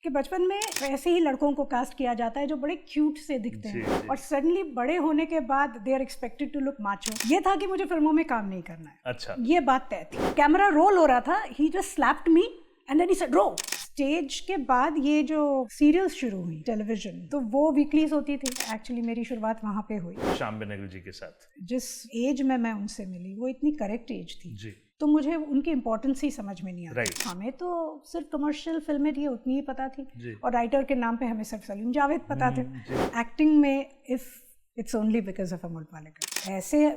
कि बचपन में ऐसे ही लड़कों को कास्ट किया जाता है जो बड़े क्यूट से दिखते हैं और सडनली बड़े होने के बाद they are expected to look macho. ये था कि मुझे फिल्मों में काम नहीं करना है। अच्छा, ये बात तय थी। कैमरा रोल हो रहा था, he just slapped me and then he said रो। स्टेज के बाद ये जो सीरियल्स शुरू हुई टेलीविजन, तो वो वीकलीज होती थी। एक्चुअली मेरी शुरुआत वहाँ पे हुई श्याम बेनेगल जी के साथ। जिस एज में मैं उनसे मिली वो इतनी करेक्ट एज थी जी, तो मुझे उनकी इम्पोर्टेंस ही समझ में नहीं आई। Right. हमें तो सिर्फ कमर्शियल फिल्में थी उतनी ही पता थी जी। और राइटर के नाम पे हमें सिर्फ सलीम जावेद पता थे। एक्टिंग में if it's only because of Amol Palekar. ऐसे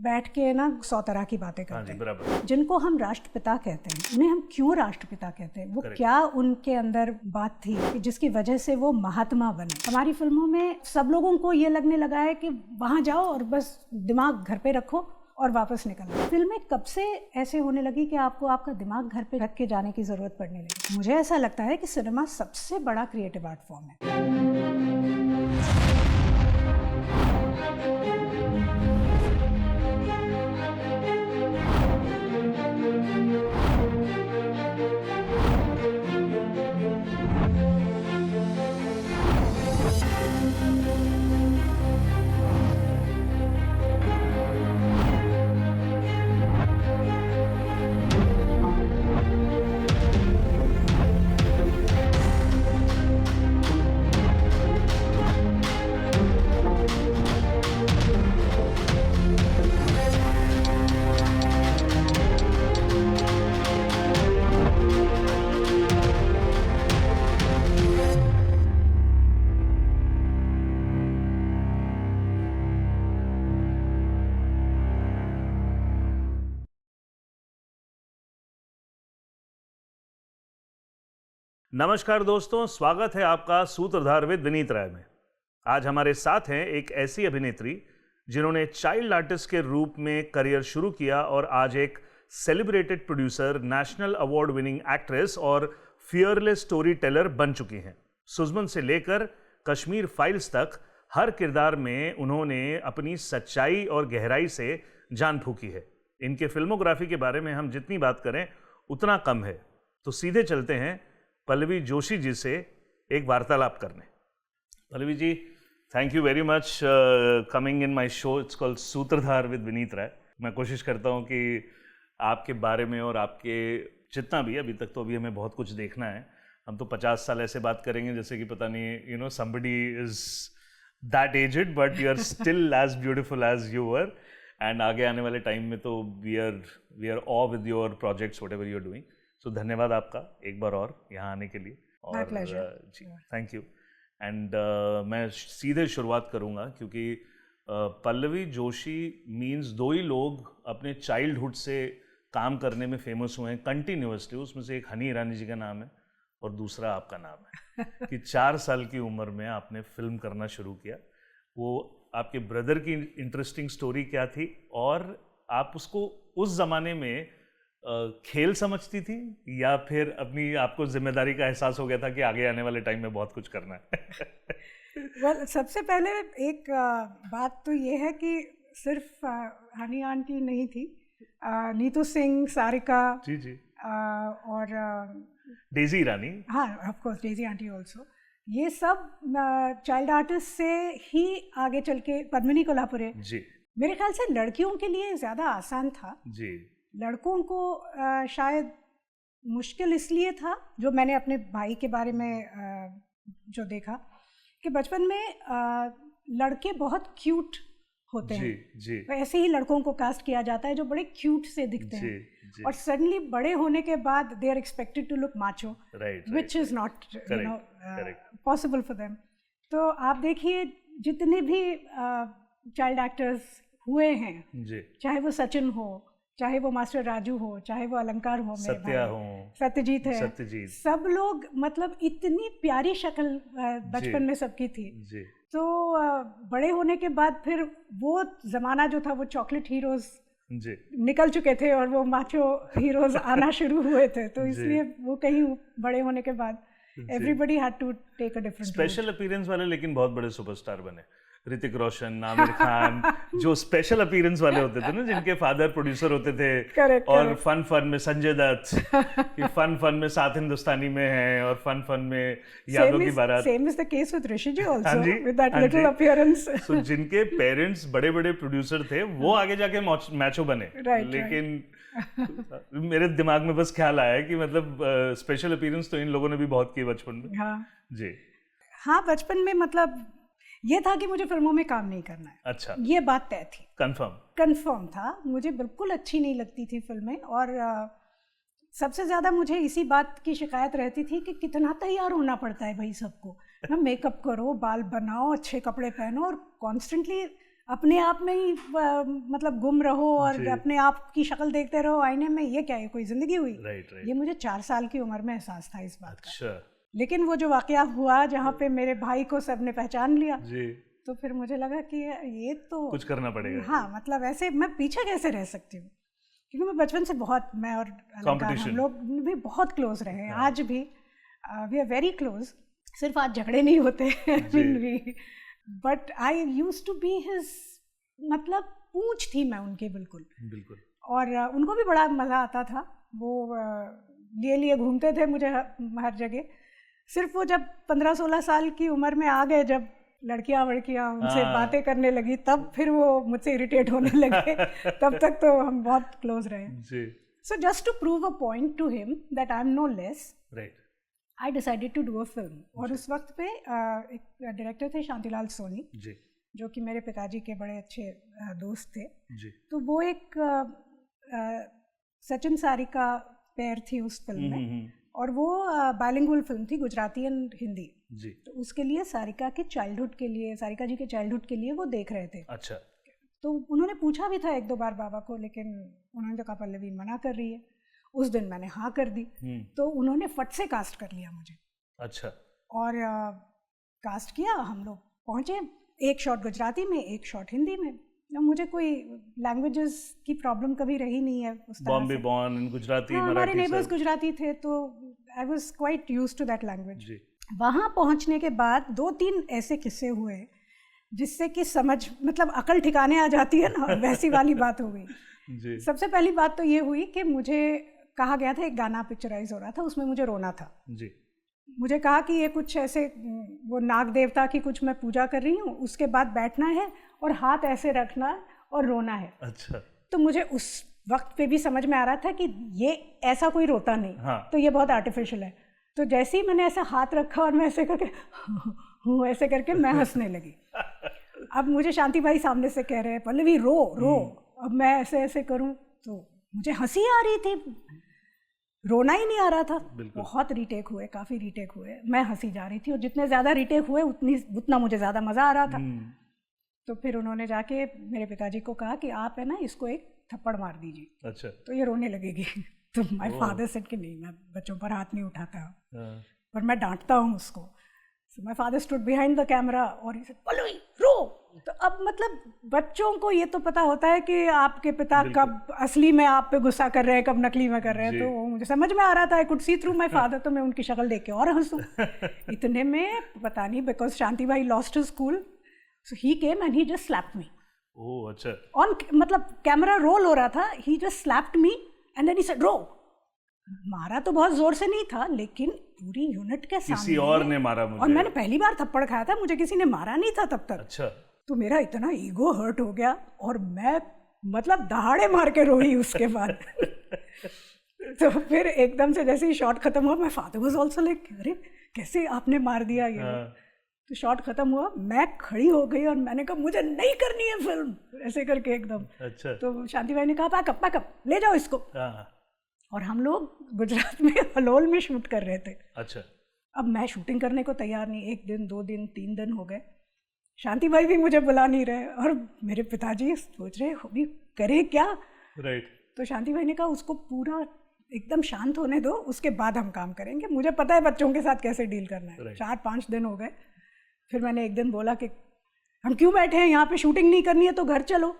बैठ के ना 100 तरह की बातें करते हैं। बराबर। जिनको हम राष्ट्रपिता कहते हैं, उन्हें हम क्यों राष्ट्रपिता कहते हैं? वो क्या उनके अंदर बात थी कि जिसकी वजह से वो महात्मा बने? हमारी फिल्मों में सब लोगों को ये लगने लगा है कि वहाँ जाओ और बस दिमाग घर पे रखो और वापस निकलना। फिल्में कब से ऐसे होने लगी कि आपको आपका दिमाग घर पे रख के जाने की जरूरत पड़ने लगी? मुझे ऐसा लगता है कि सिनेमा सबसे बड़ा क्रिएटिव आर्ट फॉर्म है। नमस्कार दोस्तों, स्वागत है आपका सूत्रधार विद विनीत राय में। आज हमारे साथ हैं एक ऐसी अभिनेत्री जिन्होंने चाइल्ड आर्टिस्ट के रूप में करियर शुरू किया और आज एक celebrated producer, national award winning actress और फियरलेस स्टोरी टेलर बन चुकी हैं। सुजमन से लेकर कश्मीर फाइल्स तक हर किरदार में उन्होंने अपनी सच्चाई और गहराई से जान फूंकी है। इनके फिल्मोग्राफी के बारे में हम जितनी बात करें उतना कम है, तो सीधे चलते हैं पल्लवी जोशी जी से एक वार्तालाप करने। Pallavi ji, thank you very much coming in my show. It's called Sutradhar with Vineet Rai. मैं कोशिश करता हूँ कि आपके बारे में और आपके जितना भी, अभी तक तो अभी हमें बहुत कुछ देखना है। हम तो 50 साल ऐसे बात करेंगे जैसे कि पता नहीं somebody is that aged but you are still as beautiful as you were, and आगे आने वाले टाइम में तो we are awe with your projects whatever you are doing. So धन्यवाद आपका एक बार और यहाँ आने के लिए। My pleasure. जी, थैंक यू। एंड मैं सीधे शुरुआत करूँगा क्योंकि पल्लवी जोशी मीन्स दो ही लोग अपने चाइल्डहुड से काम करने में फेमस हुए हैं कंटिन्यूसली। उसमें से एक हनी ईरानी जी का नाम है और दूसरा आपका नाम है कि 4 साल की उम्र में आपने फिल्म करना शुरू किया। वो आपके ब्रदर की इंटरेस्टिंग स्टोरी क्या थी और आप उसको उस ज़माने में खेल समझती थी या फिर अपनी आपको जिम्मेदारी का एहसास हो गया था कि आगे आने वाले टाइम में बहुत कुछ करना है? well, सबसे पहले एक बात तो ये है कि सिर्फ हनी आंटी नहीं थी, नीतू सिंह, सारिका जी जी और डेजी रानी, हाँ of course Daisy aunty also, ये सब चाइल्ड आर्टिस्ट से ही आगे चल के पद्मिनी कोल्हापुरे जी। मेरे ख्याल से लड़कियों के लिए ज़्यादा आसान था जी। लड़कों को शायद मुश्किल इसलिए था, जो मैंने अपने भाई के बारे में जो देखा कि बचपन में लड़के बहुत क्यूट होते हैं। जी। ऐसे ही लड़कों को कास्ट किया जाता है जो बड़े क्यूट से दिखते हैं और सडनली बड़े होने के बाद they are expected to look macho, which is not possible for them. तो आप देखिए जितने भी चाइल्ड एक्टर्स हुए हैं, चाहे वो सचिन हो, चाहे वो मास्टर राजू हो, चाहे वो अलंकार हो, सत्यजीत है, सब लोग मतलब इतनी प्यारी शक्ल बचपन में सबकी थी। तो बड़े होने के बाद फिर वो जमाना जो था वो चॉकलेट हीरोज निकल चुके थे और वो माचो हीरोज आना शुरू हुए थे, तो इसलिए वो कहीं बड़े होने के बाद everybody had to take a different special appearance वाले लेकिन बहुत बड़े सुपरस्टार बने। ऋतिक रोशन, आमिर खान, जो स्पेशल अपीयरेंस वाले होते थे ना, जिनके फादर प्रोड्यूसर होते थे। correct, और correct. फन में संजय दत्त कि फन में सात हिंदुस्तानी में है, और फन में यादों की बारात। Same is the case with Rishi ji also, with that little appearance. So जिनके पेरेंट्स बड़े बड़े प्रोड्यूसर थे, वो आगे जाके मैचो बने। लेकिन मेरे दिमाग में बस ख्याल आया कि मतलब स्पेशल अपीयरेंस तो इन लोगों ने भी बहुत की बचपन में। हाँ जी, हाँ, बचपन में मतलब ये था कि मुझे फिल्मों में काम नहीं करना है। अच्छा, ये बात तय थी, कंफर्म था। मुझे बिल्कुल अच्छी नहीं लगती थी फिल्में, और सबसे ज़्यादा मुझे इसी बात की शिकायत रहती थी कि कितना तैयार होना पड़ता है भाई सबको, ना मेकअप करो, बाल बनाओ, अच्छे कपड़े पहनो, और कॉन्स्टेंटली अपने आप में ही मतलब गुम रहो, और अपने आप की शक्ल देखते रहो आईने में। ये क्या है, कोई जिंदगी हुई? right. ये मुझे 4 साल की उम्र में एहसास था इस बात का। लेकिन वो जो वाकया हुआ जहाँ पे मेरे भाई को सबने पहचान लिया जी, तो फिर मुझे लगा कि ये तो कुछ करना पड़ेगा। हाँ, मतलब ऐसे मैं पीछे कैसे रह सकती हूँ, क्योंकि मैं बचपन से बहुत, मैं और हम लोग भी बहुत क्लोज रहे हैं। आज भी वी आर वेरी क्लोज, सिर्फ आज झगड़े नहीं होते but I used to be his, मतलब पूंछ थी मैं उनके बिल्कुल। और उनको भी बड़ा मज़ा आता था, वो लिए घूमते थे मुझे हर जगह। सिर्फ वो जब 15-16 साल की उम्र में आ गए, जब लड़कियां उनसे बातें करने लगी, तब फिर वो मुझसे इरिटेट होने लगे। तब तक तो हम बहुत क्लोज रहे। So just to prove a point to him that I am no less, I decided to do a film. और उस वक्त पे एक डायरेक्टर थे शांतिलाल सोनी जी, जो कि मेरे पिताजी के बड़े अच्छे दोस्त थे जी। तो वो एक सचिन सारिका पेयर थी उस फिल्म में, और वो बाइलिंगुअल फिल्म थी, गुजराती एंड हिंदी जी। तो उसके लिए सारिका जी के चाइल्डहुड के लिए वो देख रहे थे। अच्छा। तो उन्होंने पूछा भी था 1-2 बार बाबा को, लेकिन उन्होंने तो कहा पल्लवी मना कर रही है। उस दिन मैंने हाँ कर दी, तो उन्होंने फट से कास्ट कर लिया मुझे। अच्छा। और कास्ट किया, हम लोग पहुँचे, एक शॉट गुजराती में, एक शॉट हिंदी में। मुझे कोई लैंग्वेजेस की प्रॉब्लम कभी रही नहीं है उस तरह बॉम्बे बॉर्न, गुजराती, मराठी, हमारे नेबर्स गुजराती थे, तो I was quite used to that language. वहाँ पहुँचने के बाद 2-3 ऐसे किस्से हुए जिससे कि समझ, मतलब अकल ठिकाने आ जाती है ना, वैसी वाली बात हो गई। सबसे पहली बात तो ये हुई कि मुझे कहा गया था, एक गाना पिक्चराइज हो रहा था, उसमें मुझे रोना था जी। मुझे कहा कि ये कुछ ऐसे, वो नाग देवता की कुछ मैं पूजा कर रही हूँ, उसके बाद बैठना है और हाथ ऐसे रखना और रोना है। अच्छा। तो मुझे उस वक्त पे भी समझ में आ रहा था कि ये ऐसा कोई रोता नहीं। हाँ। तो ये बहुत आर्टिफिशियल है। तो जैसे ही मैंने ऐसा हाथ रखा और मैं ऐसे करके ऐसे करके मैं हंसने लगी। अब मुझे शांति भाई सामने से कह रहे हैं पल्लवी रो। अब मैं ऐसे ऐसे करूँ तो मुझे हंसी आ रही थी, रोना ही नहीं आ रहा था। बहुत रीटेक हुए, काफ़ी रीटेक हुए, मैं हंसी जा रही थी, और जितने ज़्यादा रीटेक हुए उतना मुझे ज़्यादा मज़ा आ रहा था। तो फिर उन्होंने जाके मेरे पिताजी को कहा कि आप है ना इसको एक थप्पड़ मार दीजिए। अच्छा। तो ये रोने लगेगी। तो माय फादर सेड कि नहीं, मैं बच्चों पर हाथ नहीं उठाता, पर मैं डांटता हूँ उसको। So my father stood behind the camera और ही सेड पल्लवी रो। तो अब मतलब बच्चों को ये तो पता होता है कि आपके पिता कब असली में आप पे गुस्सा कर रहे हैं, कब नकली में कर रहे हैं। तो मुझे समझ में आ रहा था, I could see through my father, तो मैं उनकी शक्ल देख के और हंसूं। इतने में पता नहीं, बिकॉज शांति भाई lost his school, so he came and he just slapped me. Oh अच्छा। ऑन, मतलब कैमरा रोल हो रहा था, he just slapped me and then he said रो। मारा तो बहुत जोर से नहीं था, लेकिन पूरी यूनिट के सामने किसी और ने मारा मुझे, और मैंने पहली बार थप्पड़ खाया था, मुझे किसी ने मारा नहीं था तब तक। अच्छा। तो मेरा इतना ईगो हर्ट हो गया और मैं मतलब दहाड़े मार के रोई उसके बाद। तो फिर एकदम से जैसे ही शॉट खत्म हुआ, my father was also like अरे कैसे आपने मार दिया ये। तो शॉट खत्म हुआ, मैं खड़ी हो गई और मैंने कहा मुझे नहीं करनी है फिल्म, ऐसे करके एकदम। अच्छा। तो शांति भाई ने कहा पैकअप ले जाओ इसको। और हम लोग गुजरात में हलोल में शूट कर रहे थे। अच्छा। अब मैं शूटिंग करने को तैयार नहीं, 1 दिन 2 दिन 3 दिन हो गए, शांति भाई भी मुझे बुला नहीं रहे, और मेरे पिताजी सोच रहे अभी करे क्या। राइट। तो शांति भाई ने कहा उसको पूरा एकदम शांत होने दो, उसके बाद हम काम करेंगे, मुझे पता है बच्चों के साथ कैसे डील करना है। 4-5 दिन हो गए, फिर मैंने एक दिन बोला कि हम क्यों बैठे हैं यहाँ पे, शूटिंग नहीं करनी है तो घर चलो।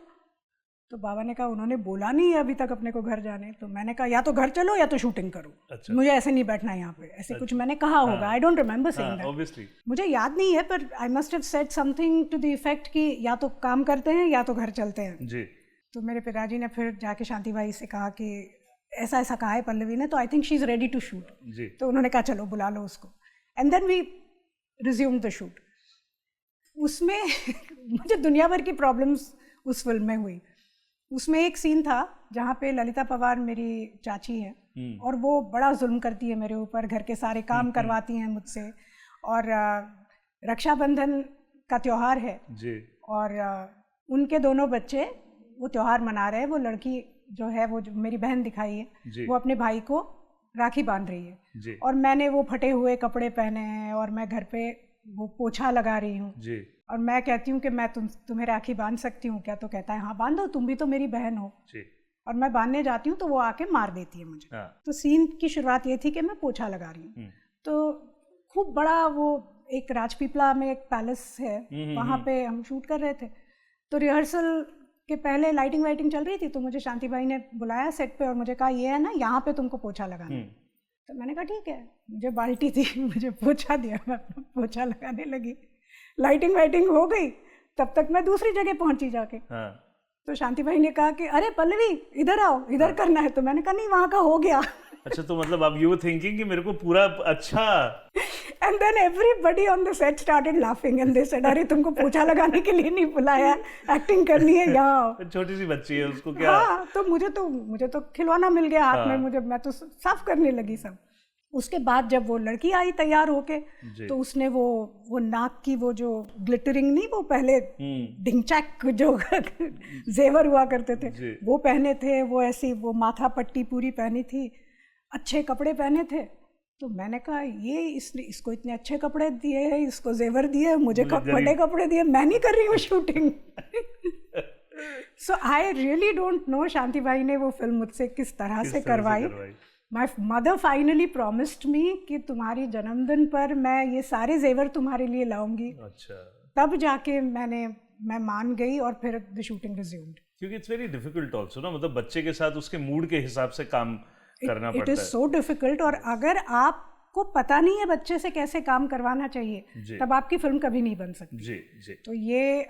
तो बाबा ने कहा उन्होंने बोला नहीं है अभी तक अपने को घर जाने, तो मैंने कहा या तो घर चलो या तो शूटिंग करो। अच्छा। मुझे ऐसे नहीं बैठना यहाँ पे, ऐसे कुछ मैंने कहा होगा, I don't remember saying that, मुझे याद नहीं है, पर I must have said something to the effect कि या तो काम करते हैं या तो घर चलते हैं जी। तो मेरे पिताजी ने फिर जाके शांति भाई से कहा कि ऐसा ऐसा कहा है पल्लवी ने, तो I think she is ready to shoot. तो उन्होंने कहा चलो बुला लो उसको, and then we resumed the shoot. उसमें मुझे दुनिया भर की प्रॉब्लम्स उस फिल्म में हुई। उसमें एक सीन था जहाँ पे ललिता पवार मेरी चाची है और वो बड़ा जुल्म करती है मेरे ऊपर, घर के सारे काम करवाती हैं मुझसे, और रक्षाबंधन का त्योहार है जी। और उनके दोनों बच्चे वो त्योहार मना रहे हैं, वो लड़की जो है वो जो मेरी बहन दिखाई है वो अपने भाई को राखी बांध रही है जी। और मैंने वो फटे हुए कपड़े पहने हैं और मैं घर पे वो पोछा लगा रही हूँ और मैं कहती हूँ कि मैं तुम्हें राखी बांध सकती हूँ क्या? तो कहता है हाँ बांधो, तुम भी तो मेरी बहन हो जी। और मैं बांधने जाती हूँ तो वो आके मार देती है मुझे। तो सीन की शुरुआत ये थी कि मैं पोछा लगा रही हूँ, तो खूब बड़ा वो एक राजपीपला में एक पैलेस है, वहाँ पे हम शूट कर रहे थे। तो रिहर्सल के पहले लाइटिंग वाइटिंग चल रही थी, तो मुझे शांति भाई ने बुलाया सेट पे और मुझे कहा ये है ना यहाँ पे तुमको पोछा लगाना है। तो मैंने कहा ठीक है, मुझे बाल्टी थी, मुझे पोछा दिया, मैं पोछा लगाने लगी। लाइटिंग वाइटिंग हो गई, तब तक मैं दूसरी जगह पहुंची जाके। तो शांति भाई ने कहा कि अरे पल्लवी इधर आओ, इधर करना है। तो मैंने कहा नहीं वहाँ का हो गया। अच्छा, तो मतलब अब यू वर थिंकिंग कि मेरे को पूरा अच्छा। And then everybody on the set started laughing and they said अरे तुमको पोछा लगाने के लिए नहीं बुलाया, एक्टिंग करनी है यहाँ। छोटी सी बच्ची है, उसको क्या। हाँ, तो मुझे तो खिलौना मिल गया हाथ में, मैं तो साफ करने लगी सब। उसके बाद जब वो लड़की आई तैयार होके, तो उसने वो नाक की वो जो ग्लिटरिंग नहीं, वो पहले डिंगचैक जो जेवर हुआ करते थे वो पहने थे, वो ऐसी वो माथा पट्टी पूरी पहनी थी, अच्छे कपड़े पहने थे। तो मैंने कहा ये इसको इतने अच्छे कपड़े दिए हैं, इसको जेवर दिए, मुझे बड़े कपड़े दिए, मैं नहीं कर रही हूँ shooting. So I really don't know Shanti भाई ने वो फिल्म मुझसे किस तरह से करवाई। My mother finally promised me कि तुम्हारी जन्मदिन पर मैं ये सारे जेवर तुम्हारे लिए लाऊंगी। अच्छा। तब जाके मैं मान गई और फिर द शूटिंग रिज्यूम्ड। क्योंकि इट्स वेरी डिफिकल्ट आल्सो ना, मतलब बच्चे के साथ उसके मूड के हिसाब से काम करना पड़ता है। इट इज सो डिफिकल्ट, और अगर आपको पता नहीं है बच्चे से कैसे काम करवाना चाहिए तब आपकी फिल्म कभी नहीं बन सकती जी जी। तो ये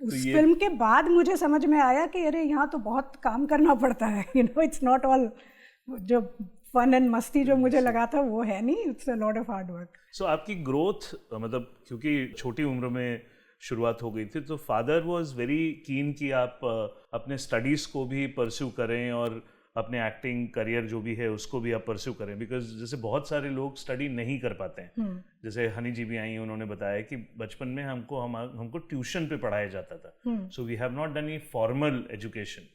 उस फिल्म के बाद मुझे समझ में आया कि अरे यहाँ तो बहुत काम करना पड़ता है, you know it's not all जो फन एंड मस्ती जो मुझे लगा था वो है नहीं, it's a lot of hard work. So आपकी ग्रोथ मतलब क्योंकि छोटी उम्र में शुरुआत हो गई थी, तो फादर वाज वेरी कीन कि आप अपने स्टडीज़ को भी परस्यू करें और अपने एक्टिंग करियर जो भी है उसको भी आप परस्यू करें, बिकॉज जैसे बहुत सारे लोग स्टडी नहीं कर पाते हैं। जैसे हनी जी भी आई, उन्होंने बताया कि बचपन में हमको ट्यूशन पे पढ़ाया जाता था, so we have not done a formal education.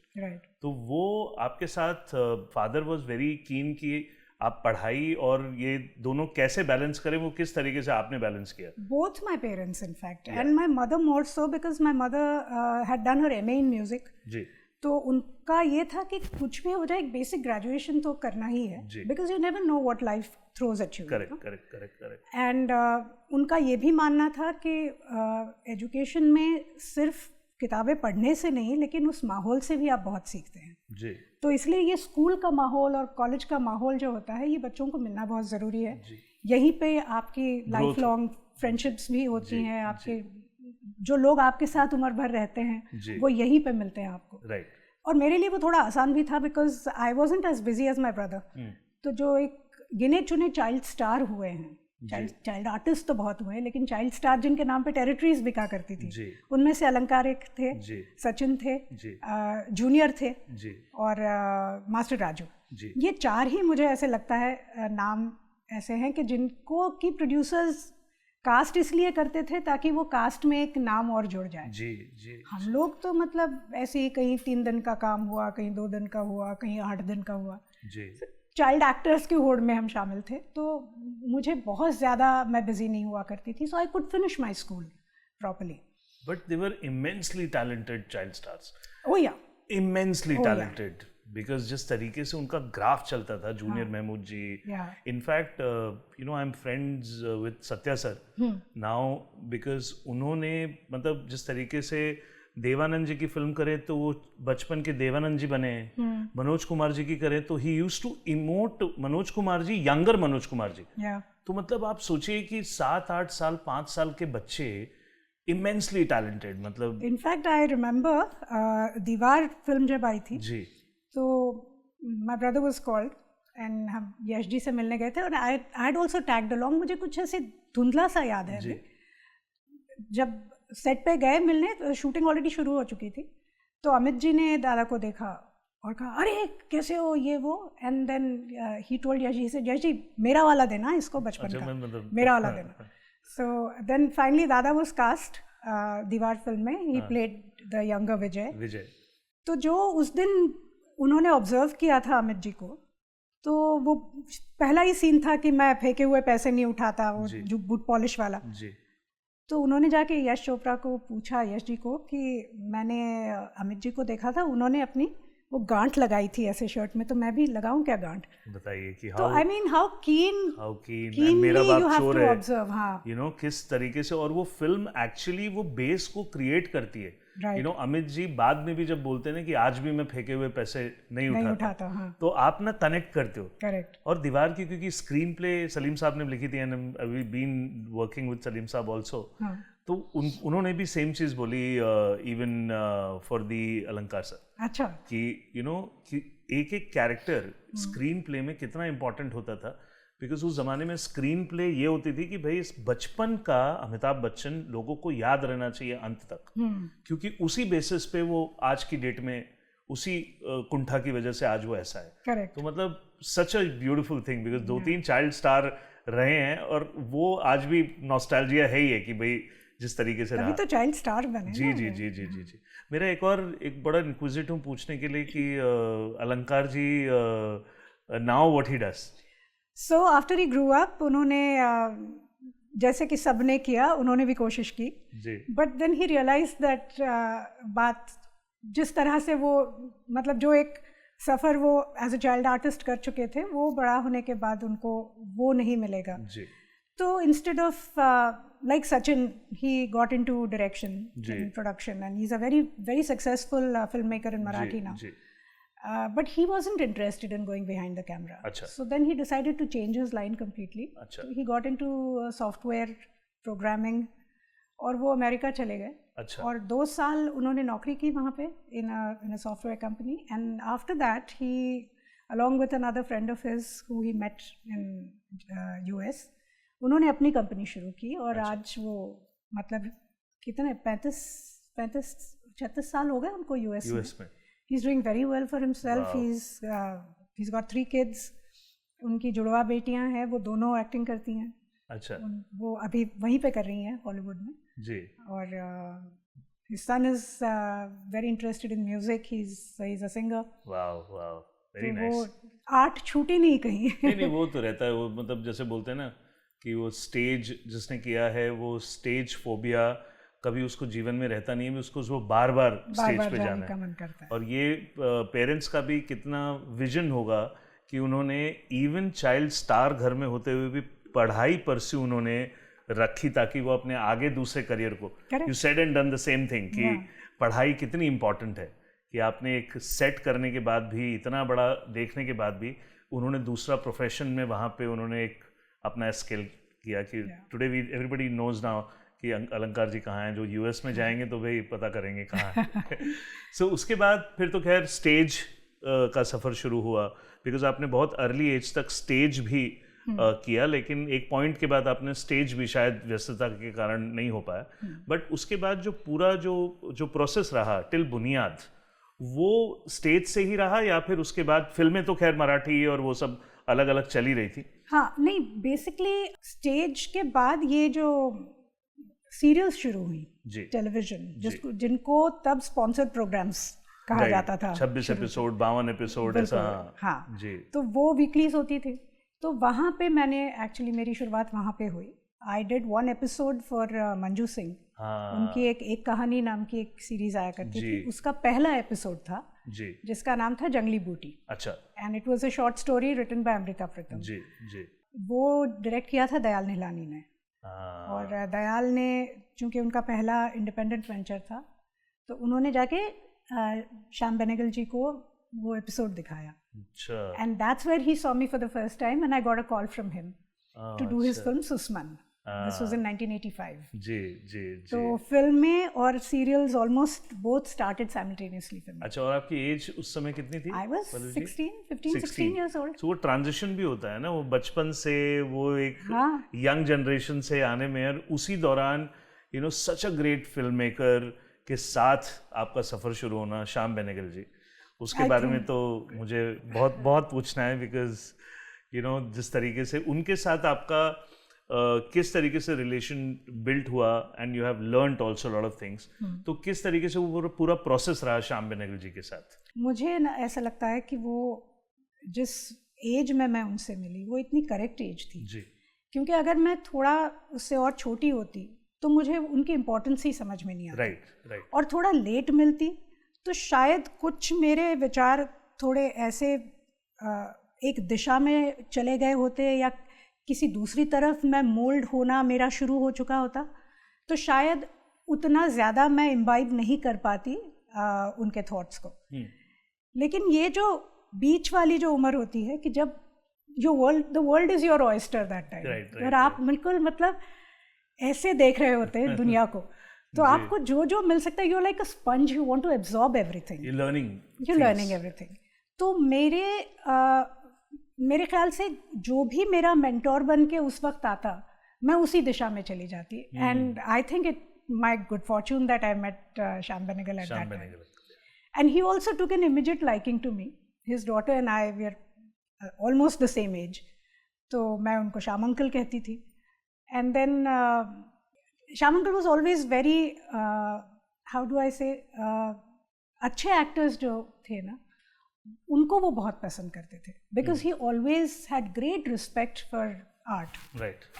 तो वो आपके साथ फादर वाज वेरी कीन कि आप पढ़ाई और ये दोनों कैसे बैलेंस करें, वो किस तरीके से आपने बैलेंस किया? Both my parents in fact, and my mother more so, because my mother had done her MA in music जी। तो उनका ये था कि कुछ भी हो जाए एक बेसिक ग्रेजुएशन तो करना ही है, because you never know what life throws at you. Correct. And उनका ये भी मानना था कि एजुकेशन में सिर्फ किताबें पढ़ने से नहीं, लेकिन उस माहौल से भी आप बहुत सीखते हैं जी। तो इसलिए ये स्कूल का माहौल और कॉलेज का माहौल जो होता है ये बच्चों को मिलना बहुत ज़रूरी है। यहीं पे आपकी लाइफ लॉन्ग फ्रेंडशिप्स भी होती हैं, आपके जो लोग आपके साथ उम्र भर रहते हैं वो यहीं पे मिलते हैं आपको। राइट। और मेरे लिए वो थोड़ा आसान भी था, because I wasn't as busy as my brother. तो जो एक गिने चुने चाइल्ड स्टार हुए हैं, चाइल्ड आर्टिस्ट तो बहुत हुए, लेकिन चाइल्ड स्टार जिनके नाम पे टेरिटरीज बिका करती थी, उनमें से अलंकार एक थे, सचिन थे, जूनियर थे और मास्टर राजू। ये चार ही मुझे ऐसे लगता है नाम ऐसे हैं कि जिनको की प्रोड्यूसर्स कास्ट इसलिए करते थे ताकि वो कास्ट में एक नाम और जुड़ जाए जी। हम लोग तो मतलब ऐसे ही कहीं 3 दिन का काम हुआ, कहीं 2 दिन का हुआ, कहीं 8 दिन का हुआ जी। चाइल्ड एक्टर्स की होड़ में हम शामिल थे, तो मुझे बहुत ज़्यादा मैं बिजी नहीं हुआ करती थी, so I could finish my school properly. But they were immensely talented child stars. Oh yeah, immensely talented, because जिस तरीके से उनका ग्राफ चलता था, junior Mehmood ji, in fact you know I am friends with Satya sir now, because उन्होंने मतलब जिस तरीके से देवानंद जी की फिल्म करें तो वो बचपन के देवानंद जी बने हैं, मनोज कुमार जी की करें तो he used to emote Manoj Kumar ji, younger Manoj Kumar ji. तो मतलब आप सोचिए कि 7-8 साल 5 साल के बच्चे इमेंसली टैलेंटेड, मतलब इनफैक्ट आई रिमेम्बर दीवार फिल्म जब आई थी जी, तो my brother was called and हम यश जी से मिलने गए थे और I had also tagged along. मुझे कुछ ऐसे धुंधला सा याद है अभी, जब सेट पे गए मिलने तो शूटिंग ऑलरेडी शुरू हो चुकी थी, तो अमित जी ने दादा को देखा और कहा अरे कैसे हो ये वो, एंड देन ही टोल्ड यश से यश जी मेरा वाला देना इसको बचपन का, मेरा वाला देना। सो देन फाइनली दादा वाज कास्ट दीवार फिल्म में, ही प्लेड द यंगर विजय। तो जो उस दिन उन्होंने ऑब्जर्व किया था अमित जी को, तो वो पहला ही सीन था कि मैं फेंके हुए पैसे नहीं उठाता, वो जो बूट पॉलिश वाला जी। तो उन्होंने जाके यश चोपड़ा को पूछा, यश जी को, कि मैंने अमित जी को देखा था, उन्होंने अपनी वो गांठ लगाई थी ऐसे शर्ट में, तो मैं भी लगाऊं क्या गांठ? बताइए कि तो आई मीन हाउ कीन मेरा बाप चोर है, यू नो किस तरीके से। और वो फिल्म एक्चुअली वो बेस को क्रिएट करती है, यू नो। अमित जी बाद में भी जब बोलते हैं ना कि आज भी मैं फेंके हुए पैसे नहीं उठाता, हाँ। तो आप ना कनेक्ट करते हो। करेक्ट। और दीवार की क्योंकि स्क्रीन प्ले सलीम साहब ने लिखी थी, and we been working with Salim sahab also, तो उन्होंने भी सेम चीज बोली इवन फॉर दी अलंकार सर। अच्छा। कि यू नो कि एक एक कैरेक्टर स्क्रीन प्ले में कितना इंपॉर्टेंट होता था, बिकॉज उस जमाने में स्क्रीन प्ले ये होती थी कि भाई इस बचपन का अमिताभ बच्चन लोगों को याद रहना चाहिए अंत तक, क्योंकि उसी बेसिस पे वो आज की डेट में उसी कुंठा की वजह से आज वो ऐसा है। Correct. तो मतलब such a beautiful thing, because 2-3 child star रहे हैं और वो आज भी नॉस्टैल्जिया है ही है कि भाई जिस तरीके से अभी तो चाइल्ड स्टार बने। जी जी जी जी जी जी। मेरा एक बड़ा इंक्विजिट हूँ पूछने के लिए कि Alankar ji now what he does. So after he grew up, उन्होंने जैसे कि सबने किया, उन्होंने भी कोशिश की, but then he realise that बात जिस तरह से वो मतलब जो एक सफ़र वो एज अ चाइल्ड आर्टिस्ट कर चुके थे, वो बड़ा होने के बाद उनको वो नहीं मिलेगा जी। तो instead of like Sachin, he got into direction and production, and he's a very successful filmmaker in Marathi now. But he wasn't interested in going behind the camera. Achha. So then he decided to change his line completely. Achha. So he got into software programming, और वो America चले गए। अच्छा। और 2 साल उन्होंने नौकरी की वहाँ पे in a software company, and after that he, along with another friend of his who he met in US, उन्होंने अपनी कंपनी शुरू की। और अच्छा। आज वो मतलब कितने 35-36 साल हो गए उनको यूएस में। ही is doing very well for himself. He is got 3 kids. उनकी जुड़वा बेटियां हैं, वो दोनों एक्टिंग करती हैं। अच्छा। वो अभी वहीं पे कर रही हैं हॉलीवुड में जी। और his son is very interested in music, he is a singer. Wow wow, very nice. वो आर्ट छूटी नहीं कहीं। नहीं वो तो रहता है, वो मतलब जैसे बोलते हैं ना कि वो स्टेज जिसने किया है, वो स्टेज फोबिया कभी उसको जीवन में रहता नहीं है, उसको वो बार बार स्टेज पे जाना है। मन करता है। और ये पेरेंट्स का भी कितना विजन होगा कि उन्होंने इवन चाइल्ड स्टार घर में होते हुए भी पढ़ाई परस्यू उन्होंने रखी, ताकि वो अपने आगे दूसरे करियर को, you said and done the same thing, कि पढ़ाई कितनी इंपॉर्टेंट है, कि आपने एक सेट करने के बाद भी, इतना बड़ा देखने के बाद भी, उन्होंने दूसरा प्रोफेशन में वहाँ पे उन्होंने एक अपना स्किल किया कि today we everybody knows now कि अलंकार जी कहाँ हैं। जो यूएस में जाएंगे तो भाई पता करेंगे कहाँ है। सो उसके बाद फिर तो खैर स्टेज का सफ़र शुरू हुआ, बिकॉज आपने बहुत अर्ली एज तक स्टेज भी किया, लेकिन एक पॉइंट के बाद आपने स्टेज भी शायद व्यस्तता के कारण नहीं हो पाया, बट उसके बाद जो पूरा जो प्रोसेस रहा टिल बुनियाद, वो स्टेज से ही रहा या फिर उसके बाद फिल्में तो खैर मराठी और वो सब अलग अलग चली रही थी? हाँ, नहीं, बेसिकली स्टेज के बाद ये जो सीरियल्स शुरू हुई टेलीविजन, जिनको तब स्पॉन्सर्ड प्रोग्राम्स कहा जाता था, 26 एपिसोड 52 एपिसोड ऐसा। हाँ जी। तो वो वीकलीज होती थी, तो वहाँ पे मैंने एक्चुअली मेरी शुरुआत वहाँ पे हुई। I did 1 episode for Manju Singh. उनकी एक कहानी नाम की एक सीरीज आया करती थी, उसका पहला एपिसोड था जी, जिसका नाम था जंगली बूटी। अच्छा। And it was a short story written by Amrita Pritam ji जी। वो डायरेक्ट किया था दयाल निहलानी ने। और दयाल ने, चूंकि उनका पहला इंडिपेंडेंट वेंचर था, तो उन्होंने जाके श्याम बेनेगल जी को वो एपिसोड दिखाया. And that's where he saw me for the first time and I got a call from him to do his film Susman. This was in 1985. जी. तो फिल्में और serials almost both started simultaneously film. अच्छा, और आपकी as उस समय कितनी थी? I was 16 years old. So वो ट्रांजिशन भी होता है ना, वो बचपन से वो एक यंग जनरेशन से आने में, और उसी दौरान सच अ ग्रेट फिल्म मेकर के साथ आपका सफ़र शुरू होना, श्याम बेनेगल जी, उसके बारे में तो मुझे बहुत बहुत पूछना है. बिकॉज जिस तरीके से उनके साथ आपका किस तरीके से रिलेशन बिल्ट हुआ, and you have learned also lot of things, तो किस तरीके से वो पूरा प्रोसेस रहा श्याम बेनेगल जी के साथ? मुझे ना ऐसा लगता है कि वो जिस एज में मैं उनसे मिली वो इतनी करेक्ट एज थी जी. क्योंकि अगर मैं थोड़ा उससे और छोटी होती तो मुझे उनकी इम्पोर्टेंस ही समझ में नहीं आती. राइट. और थोड़ा लेट मिलती तो शायद कुछ मेरे विचार थोड़े ऐसे एक दिशा में चले गए होते, या किसी दूसरी तरफ मैं मोल्ड होना मेरा शुरू हो चुका होता, तो शायद उतना ज़्यादा मैं इम्बाइब नहीं कर पाती उनके थॉट्स को. लेकिन ये जो बीच वाली जो उम्र होती है कि जब the world is your oyster that time, और आप बिल्कुल मतलब ऐसे देख रहे होते हैं दुनिया को, तो आपको जो मिल सकता है, you like a sponge, you want to absorb everything, you learning everything. तो मेरे ख्याल से जो भी मेरा मेंटोर बन के उस वक्त आता, मैं उसी दिशा में चली जाती. And I think it my good fortune that I met Shyam Benegal at that time. And he also took an immediate liking to me. His daughter and I we are almost the same age, तो मैं उनको Shyam uncle कहती थी. And then Shyam uncle was always very, how do I say, अच्छे actors जो थे ना, उनको वो बहुत पसंद करते थे, because he always had great respect for art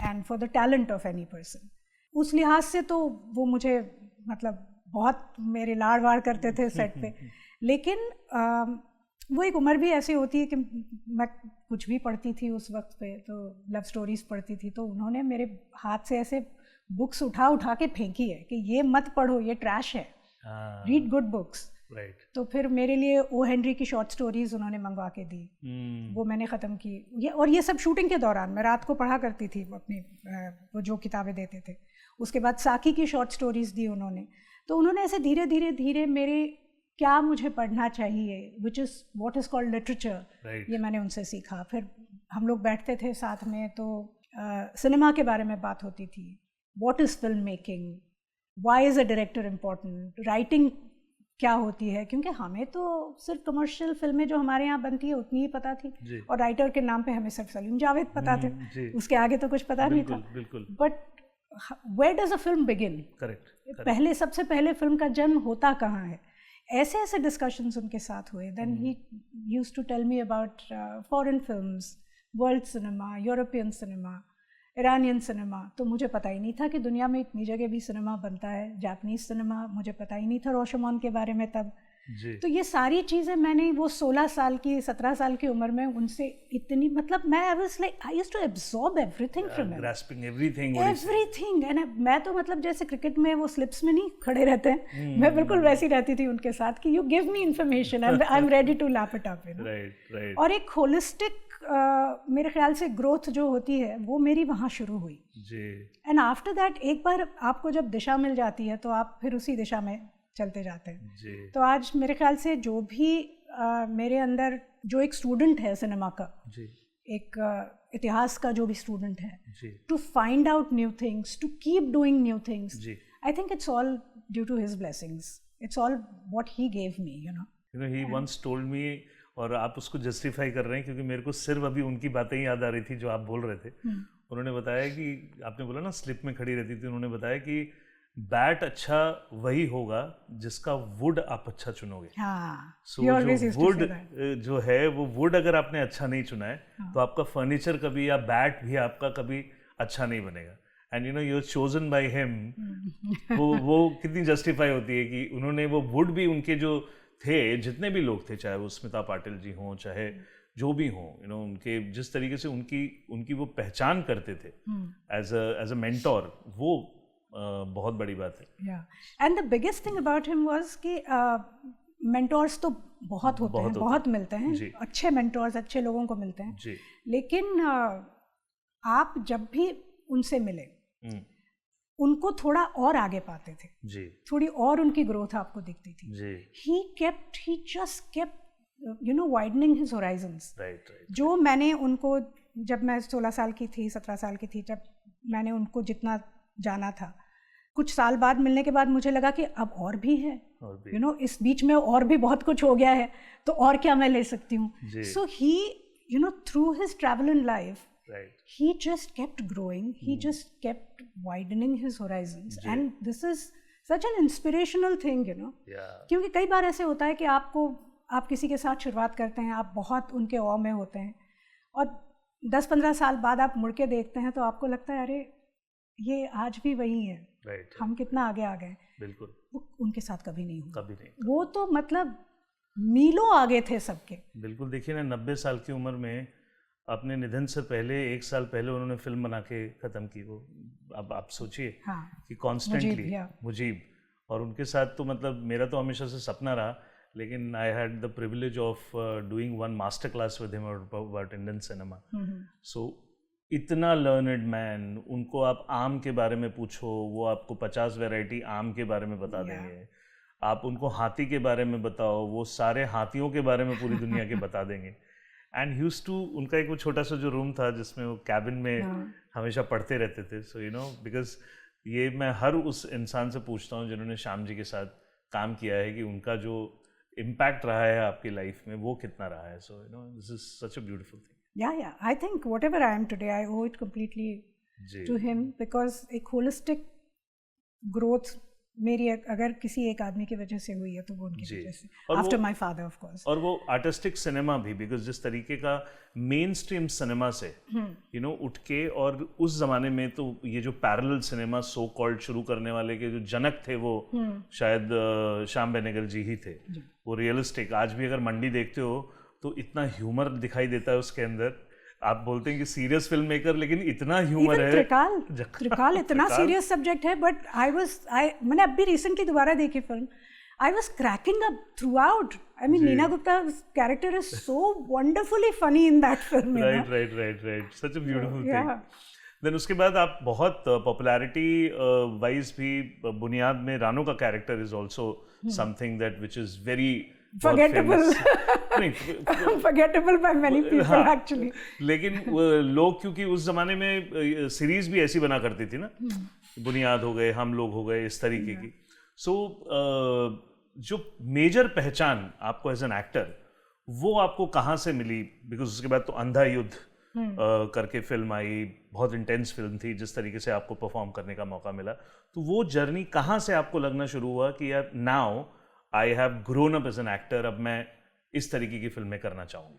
and for the talent of any person. उस लिहाज से तो वो मुझे मतलब बहुत मेरे लाड़ वाड़ करते थे सेट पे. लेकिन वो एक उम्र भी ऐसी होती है कि मैं कुछ भी पढ़ती थी उस वक्त पे, तो लव स्टोरीज पढ़ती थी, तो उन्होंने मेरे हाथ से ऐसे बुक्स उठा के फेंकी है कि ये मत पढ़ो, ये ट्रैश है, रीड गुड बुक्स. तो फिर मेरे लिए ओ हेनरी की शॉर्ट स्टोरीज उन्होंने मंगवा के दी. वो मैंने ख़त्म की. और ये सब शूटिंग के दौरान मैं रात को पढ़ा करती थी अपनी वो जो किताबें देते थे. उसके बाद साकी की शॉर्ट स्टोरीज दी उन्होंने. तो उन्होंने ऐसे धीरे धीरे मेरे क्या मुझे पढ़ना चाहिए, which is what is called literature, ये मैंने उनसे सीखा. फिर हम लोग बैठते थे साथ में, तो सिनेमा के बारे में बात होती थी. What is film making, why is a director important, writing क्या होती है, क्योंकि हमें तो सिर्फ कमर्शियल फिल्में जो हमारे यहाँ बनती है उतनी ही पता थी, और राइटर के नाम पे हमें सिर्फ सलीम जावेद पता थे, उसके आगे तो कुछ पता नहीं था. But where does a film begin, पहले सबसे पहले फिल्म का जन्म होता कहाँ है, ऐसे ऐसे डिस्कशंस उनके साथ हुए. Then he used to tell me about foreign films, world cinema, European cinema, Iranian cinema. तो मुझे पता ही नहीं था कि दुनिया में इतनी जगह भी सिनेमा बनता है. जापानीज सिनेमा मुझे पता ही नहीं था रोशमॉन के बारे में तब. तो ये सारी चीज़ें मैंने वो 16 साल की 17 साल की उम्र में उनसे इतनी, मतलब मैं I was like I used to absorb everything from him, grasping everything. And मैं तो मतलब जैसे क्रिकेट में वो स्लिप्स में नहीं खड़े रहते हैं, मैं बिल्कुल वैसी रहती थी उनके साथ कि you give me information, I am ready to lap it up. और एक होलिस्टिक मेरे ख्याल से ग्रोथ जो होती है वो मेरी वहाँ शुरू हुई. एंड आफ्टर दैट एक बार आपको जब दिशा मिल जाती है तो आप फिर उसी दिशा में चलते जाते हैं. तो आज मेरे ख्याल से जो भी मेरे अंदर जो एक स्टूडेंट है सिनेमा का, एक इतिहास का जो भी स्टूडेंट है, to find out new things, to keep doing new things, I think it's all due to his blessings. It's all what he gave me, you know. He once told me, और आप उसको justify कर रहे हैं क्योंकि मेरे को सिर्फ अभी उनकी बातें ही याद आ रही थी जो आप बोल रहे थे. उन्होंने बताया कि आपने बोला ना स्लिप में खड़ी रहती थी, उन्होंने बताया कि बैट अच्छा वही होगा जिसका वुड आप अच्छा चुनोगे. जो वुड जो है वो वुड अगर आपने अच्छा नहीं चुना है तो आपका फर्नीचर कभी या बैट भी आपका कभी अच्छा नहीं बनेगा. And you know you are chosen by him. वो कितनी जस्टिफाई होती है कि उन्होंने वो वुड भी, उनके जो थे जितने भी लोग थे, चाहे वो स्मिता पाटिल जी हों चाहे जो भी हों, यू नो उनके जिस तरीके से उनकी वो पहचान करते थे एज अ मेंटोर, वो बहुत बड़ी बात है। And the biggest thing about him was कि मेंटोर्स तो बहुत होते हैं, बहुत मिलते हैं, अच्छे मेंटोर्स अच्छे लोगों को मिलते हैं, लेकिन आप जब भी उनसे मिले उनको थोड़ा और आगे पाते थे जी, थोड़ी और उनकी ग्रोथ आपको दिखती थी जी। he just kept you know widening his horizons। जो मैंने उनको, जब मैं 16 साल की थी 17 साल की थी, जब मैंने उनको जितना जाना था, कुछ साल बाद मिलने के बाद मुझे लगा कि अब और भी है, you know, इस बीच में और भी बहुत कुछ हो गया है, तो और क्या मैं ले सकती हूँ। So he, you know, through his travel in life, he just kept growing, he just kept widening his horizons, and this is such an inspirational thing, you know। क्योंकि कई बार ऐसे होता है कि आप किसी के साथ शुरुआत करते हैं, आप बहुत उनके ऑ में होते हैं, और 10-15 साल बाद आप मुड़ के देखते हैं तो आपको लगता है अरे ये आज भी वही है, हम कितना आगे आ गए। बिल्कुल, वो उनके साथ कभी नहीं हुआ, कभी नहीं। वो तो मतलब मीलों आगे थे सबके। बिल्कुल, देखिए ना, 90 साल की उम्र में अपने निधन से पहले 1 साल पहले उन्होंने फिल्म बना के ख़त्म की। वो अब आप सोचिए कि कॉन्स्टेंटली मुजीब, और उनके साथ तो मतलब मेरा तो हमेशा से सपना रहा, लेकिन I had the privilege of doing one master class with him about Indian cinema. So इतना लर्नड मैन, उनको आप आम के बारे में पूछो, वो आपको 50 वैरायटी आम के बारे में बता देंगे। आप उनको हाथी के बारे में बताओ, वो सारे हाथियों के बारे में पूरी दुनिया के बता देंगे। एंड यूज्ड टू, उनका एक वो छोटा सा जो रूम था जिसमें वो कैबिन में हमेशा पढ़ते रहते थे। सो यू नो, बिकॉज ये मैं हर उस इंसान से पूछता हूँ जिन्होंने श्याम जी के साथ काम किया है कि उनका जो इम्पैक्ट रहा है आपकी लाइफ में वो कितना रहा है। So you know, this is such a beautiful thing. Yeah, I think whatever I am today, I owe it completely to him, because एक holistic growth मेरी अगर किसी एक आदमी की वजह से हुई है तो वो उनकी वजह से, after my father of course. और वो आर्टिस्टिक सिनेमा भी, बिकॉज जिस तरीके का मेन स्ट्रीम सिनेमा से यू नो उठ के, और उस जमाने में तो ये जो पैरेलल सिनेमा सो कॉल्ड शुरू करने वाले के जो जनक थे वो शायद श्याम बेनेगल जी ही थे। वो रियलिस्टिक, आज भी अगर मंडी देखते हो तो इतना ह्यूमर दिखाई देता है उसके अंदर। आप बोलते हैं कि सीरियस फिल्म मेकर, लेकिन इतना ह्यूमर है। त्रिकाल इतना सीरियस सब्जेक्ट है, बट मैंने अब भी रिसेंटली दोबारा देखी film, I was cracking up throughout. I mean, Neena Gupta's character is so wonderfully funny in that film. Right. Such a beautiful thing. Then उसके बाद आप बहुत पॉपुलैरिटी वाइज भी, बुनियाद में रानो का character is also something that which is very forgettable by many people actually। लेकिन लोग, क्योंकि उस जमाने में सीरीज भी ऐसी बना करती थी ना, बुनियाद हो गए, हम लोग हो गए, इस तरीके की। सो जो मेजर पहचान आपको एज एन एक्टर, वो आपको कहाँ से मिली? बिकॉज उसके बाद तो अंधा युद्ध करके फिल्म आई, बहुत इंटेंस फिल्म थी, जिस तरीके से आपको परफॉर्म करने का मौका मिला, तो वो जर्नी कहाँ से आपको लगना शुरू हुआ कि यार now I have grown up as an actor, अब मैं इस तरीके की फिल्में करना चाहूँगी?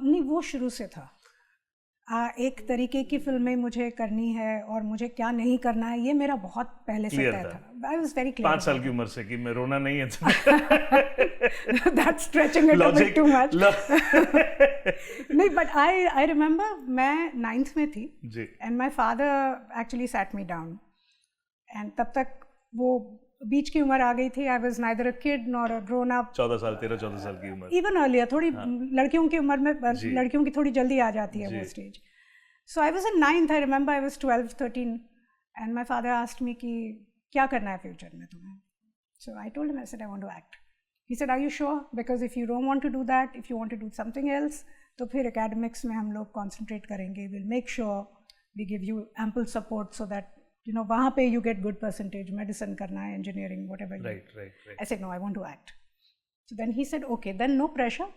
नहीं, वो शुरू से था। एक तरीके की फिल्में मुझे करनी है और मुझे क्या नहीं करना है, ये मेरा बहुत पहले से तय था। आई वाज वेरी क्लियर 5 साल की उम्र से कि मैं रोना नहीं है। That's stretching it a bit too much. नहीं, बट आई रिमेंबर मैं 9th में थी and my father actually set me down, and तब तक वो बीच की उम्र आ गई थी। I was neither a kid nor a grown up. 13-14 साल की उम्र, इवन अर्लियर, थोड़ी लड़कियों की उम्र में, लड़कियों की थोड़ी जल्दी आ जाती है वो stage. So I was in 9th, I remember I was 12-13 and my father asked me कि क्या करना है फ्यूचर में तुम्हें। So I told him, I said I want to act. He said are you sure, because if you don't want to do that, if you want to do something else, तो फिर academics में हम लोग concentrate करेंगे, will make sure we give you ample support so that you know, वहाँ पे you get good percentage, medicine करना है, engineering, whatever. Right. I said, no, I want to act. So then he said, okay, then no pressure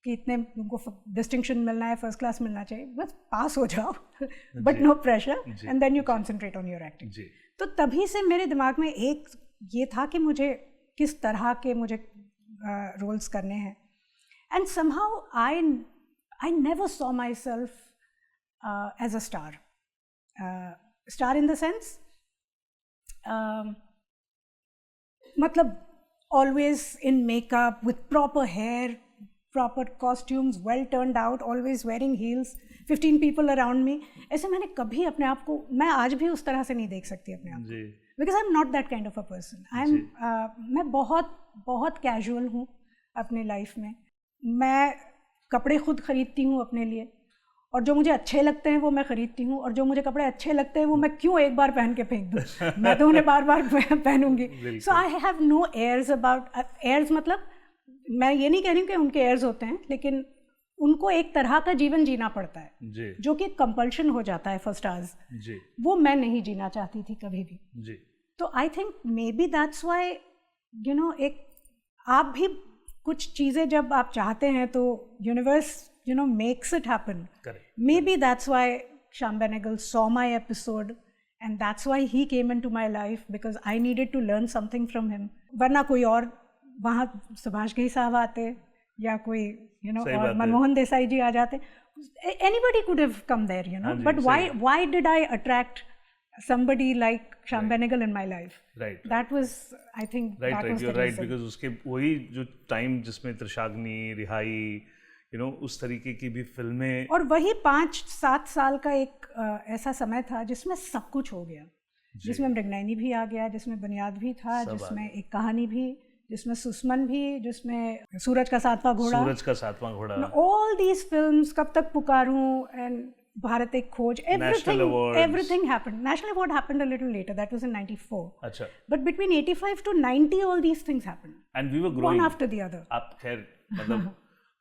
कि इतने उनको distinction मिलना है, first class मिलना चाहिए, बस पास हो जाओ, but no pressure, and then you concentrate on your acting. तो तभी से मेरे दिमाग में एक ये था कि मुझे किस तरह के मुझे roles करने हैं, and somehow I never saw myself as a star. Star in the sense, मतलब always in makeup with proper hair, proper costumes, well turned out, always wearing heels, 15 people around me. ऐसे मैंने कभी अपने आप को, मैं आज भी उस तरह से नहीं देख सकती अपने आप को, because I'm not that kind of a person. मैं बहुत कैजुअल हूँ अपने लाइफ में. मैं कपड़े खुद खरीदती हूँ अपने लिए, और जो मुझे अच्छे लगते हैं वो मैं खरीदती हूँ, और जो मुझे कपड़े अच्छे लगते हैं वो मैं क्यों एक बार पहन के फेंक दूँ, मैं तो उन्हें बार बार पहनूंगी. So I have no airs about airs. मतलब मैं ये नहीं कह रही हूँ कि उनके एयर्स होते हैं, लेकिन उनको एक तरह का जीवन जीना पड़ता है जो कि कंपल्शन हो जाता है फॉर स्टार्स. वो मैं नहीं जीना चाहती थी कभी भी. तो I think may be that's why you know, एक आप भी कुछ चीज़ें जब आप चाहते हैं तो universe makes it happen. Correct. Maybe that's why Shyam Benegal saw my episode, and that's why he came into my life, because I needed to learn something from him. वरना कोई और वहाँ सुभाष घई साहब आते, या कोई और मनमोहन देसाई जी आ जाते. Anybody could have come there, But why did I attract somebody like Shyam Benegal in my life? Right. That was, I think, right. That was You're the right, reason. because उसके वही जो टाइम जिसमें त्रिशाग्नि, रिहाई, उस तरीके की भी फिल्में, और वही 5-7 साल का एक ऐसा समय था जिसमें सब कुछ हो गया, जिसमें मृगनयनी भी आ गया, जिसमें बुनियाद भी था, जिसमें एक कहानी भी, जिसमें सुस्मन भी, जिसमें सूरज का सातवां घोड़ा, ऑल दीज फिल्म्स, कब तक पुकारूं, एंड भारत एक खोज, everything happened. National Award happened a little later. That was in 94. अच्छा. But between 85 to 90, all these things happened. And we were growing. One after the other. आप खैर मतलब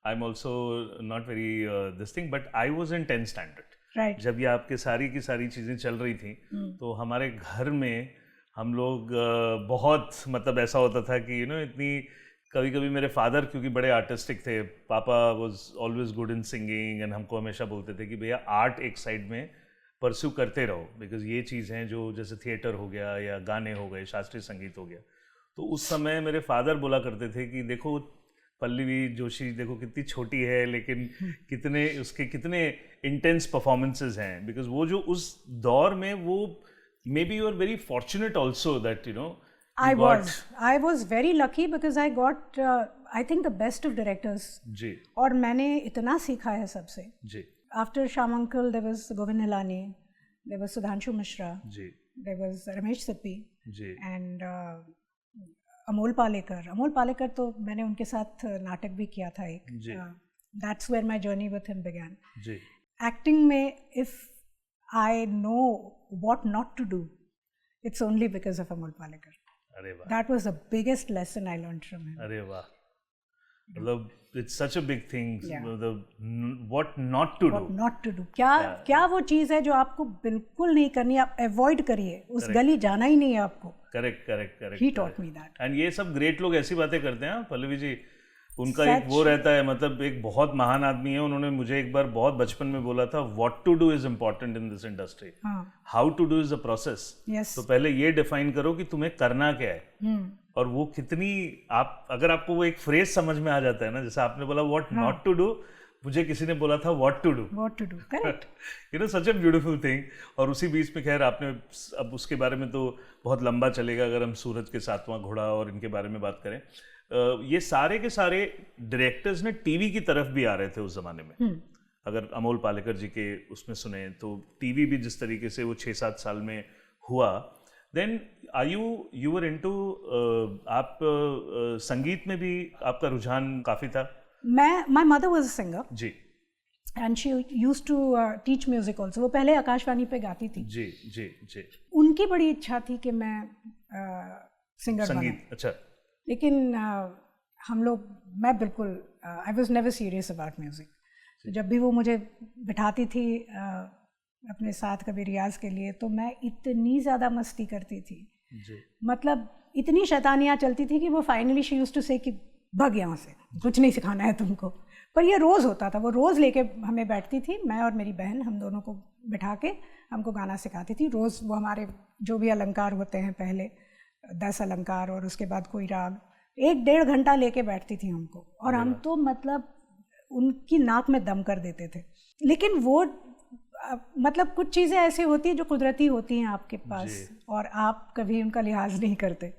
I'm also not very this thing, but I was in 10th standard. Right. जब ये आपके सारी की सारी चीज़ें चल रही थी, तो हमारे घर में हम लोग बहुत मतलब ऐसा होता था कि इतनी, कभी कभी मेरे फादर क्योंकि बड़े आर्टिस्टिक थे, पापा was always good in singing, and हमको हमेशा बोलते थे कि भैया आर्ट एक साइड में परस्यू करते रहो, बिकॉज ये चीज़ हैं जो जैसे थिएटर हो गया या गाने हो गए, शास्त्रीय संगीत हो गया. तो उस समय मेरे फादर बोला करते थे कि देखो पल्लवी जोशी देखो कितनी छोटी है, लेकिन कितने इंटेंस परफॉर्मेंसेस हैं, बिकॉज वो जो उस दौर में वो maybe you are very fortunate also that I was very lucky because I got I think the best of directors. जी. और मैंने इतना सीखा है सबसे. जी. After Shyam Uncle, there was Govind Nilani, there was Sudhanshu Mishra, ji. there was Ramesh Sippy, ji. and Amol Palekar तो मैंने उनके साथ नाटक भी किया था एक. That's where my journey with him began. Ji. Acting में if I know what not to do, it's only because of Amol Palekar. अरे वाह. That was the biggest lesson I learned from him. अरे वाह. मतलब it's such a big thing. Yeah. What not to do. What not to do. क्या वो चीज़ है जो आपको बिल्कुल नहीं करनी, आप अवॉइड करिए, उस गली जाना ही नहीं है आपको. Correct. He taught me that. And ये सब ग्रेट लोग ऐसी बातें करते हैं पल्लवी जी, उनका एक वो रहता है, मतलब एक बहुत महान आदमी है, उन्होंने मुझे एक बार बहुत बचपन में बोला था, what to do is important in this industry, how to do is the process. तो पहले ये डिफाइन करो कि तुम्हें करना क्या है, और वो कितनी, आप अगर आपको वो एक फ्रेज समझ में आ जाता है ना, जैसे आपने बोला व्हाट नॉट टू डू, मुझे किसी ने बोला था what to do. Correct. Such a beautiful thing. और उसी बीच में खैर आपने, अब उसके बारे में तो बहुत लंबा चलेगा अगर हम सूरज के सातवां घोड़ा और इनके बारे में बात करें. ये सारे के सारे डायरेक्टर्स ने टीवी की तरफ भी आ रहे थे उस जमाने में. अगर अमोल पालेकर जी के उसमें सुने तो टीवी भी जिस तरीके से वो 6-7 साल में हुआ, देन यू वर इनटू, आप संगीत में भी आपका रुझान काफी था. My mother was a singer. जी. And she used to teach music also. वो पहले आकाशवाणी पे गाती थी. जी जी जी. उनकी बड़ी इच्छा थी कि मैं सिंगर बनूं. संगीत. अच्छा. लेकिन मैं बिल्कुल I was never serious about music. जब भी वो मुझे बिठाती थी अपने साथ कभी रियाज के लिए, तो मैं इतनी ज़्यादा मस्ती करती थी. मतलब इतनी शैतानियाँ चलती थी कि वो फाइनली शी यूज्ड टू से कि भाग यहाँ से, कुछ नहीं सिखाना है तुमको. पर ये रोज़ होता था, वो रोज़ लेके हमें बैठती थी, मैं और मेरी बहन, हम दोनों को बिठा के हमको गाना सिखाती थी रोज़. वो हमारे जो भी अलंकार होते हैं, पहले 10 अलंकार और उसके बाद कोई राग, 1-1.5 घंटा लेके बैठती थी हमको, और हम तो मतलब उनकी नाक में दम कर देते थे. लेकिन वो मतलब कुछ चीज़ें ऐसी होती हैं जो कुदरती होती हैं आपके पास, और आप कभी उनका लिहाज नहीं करते.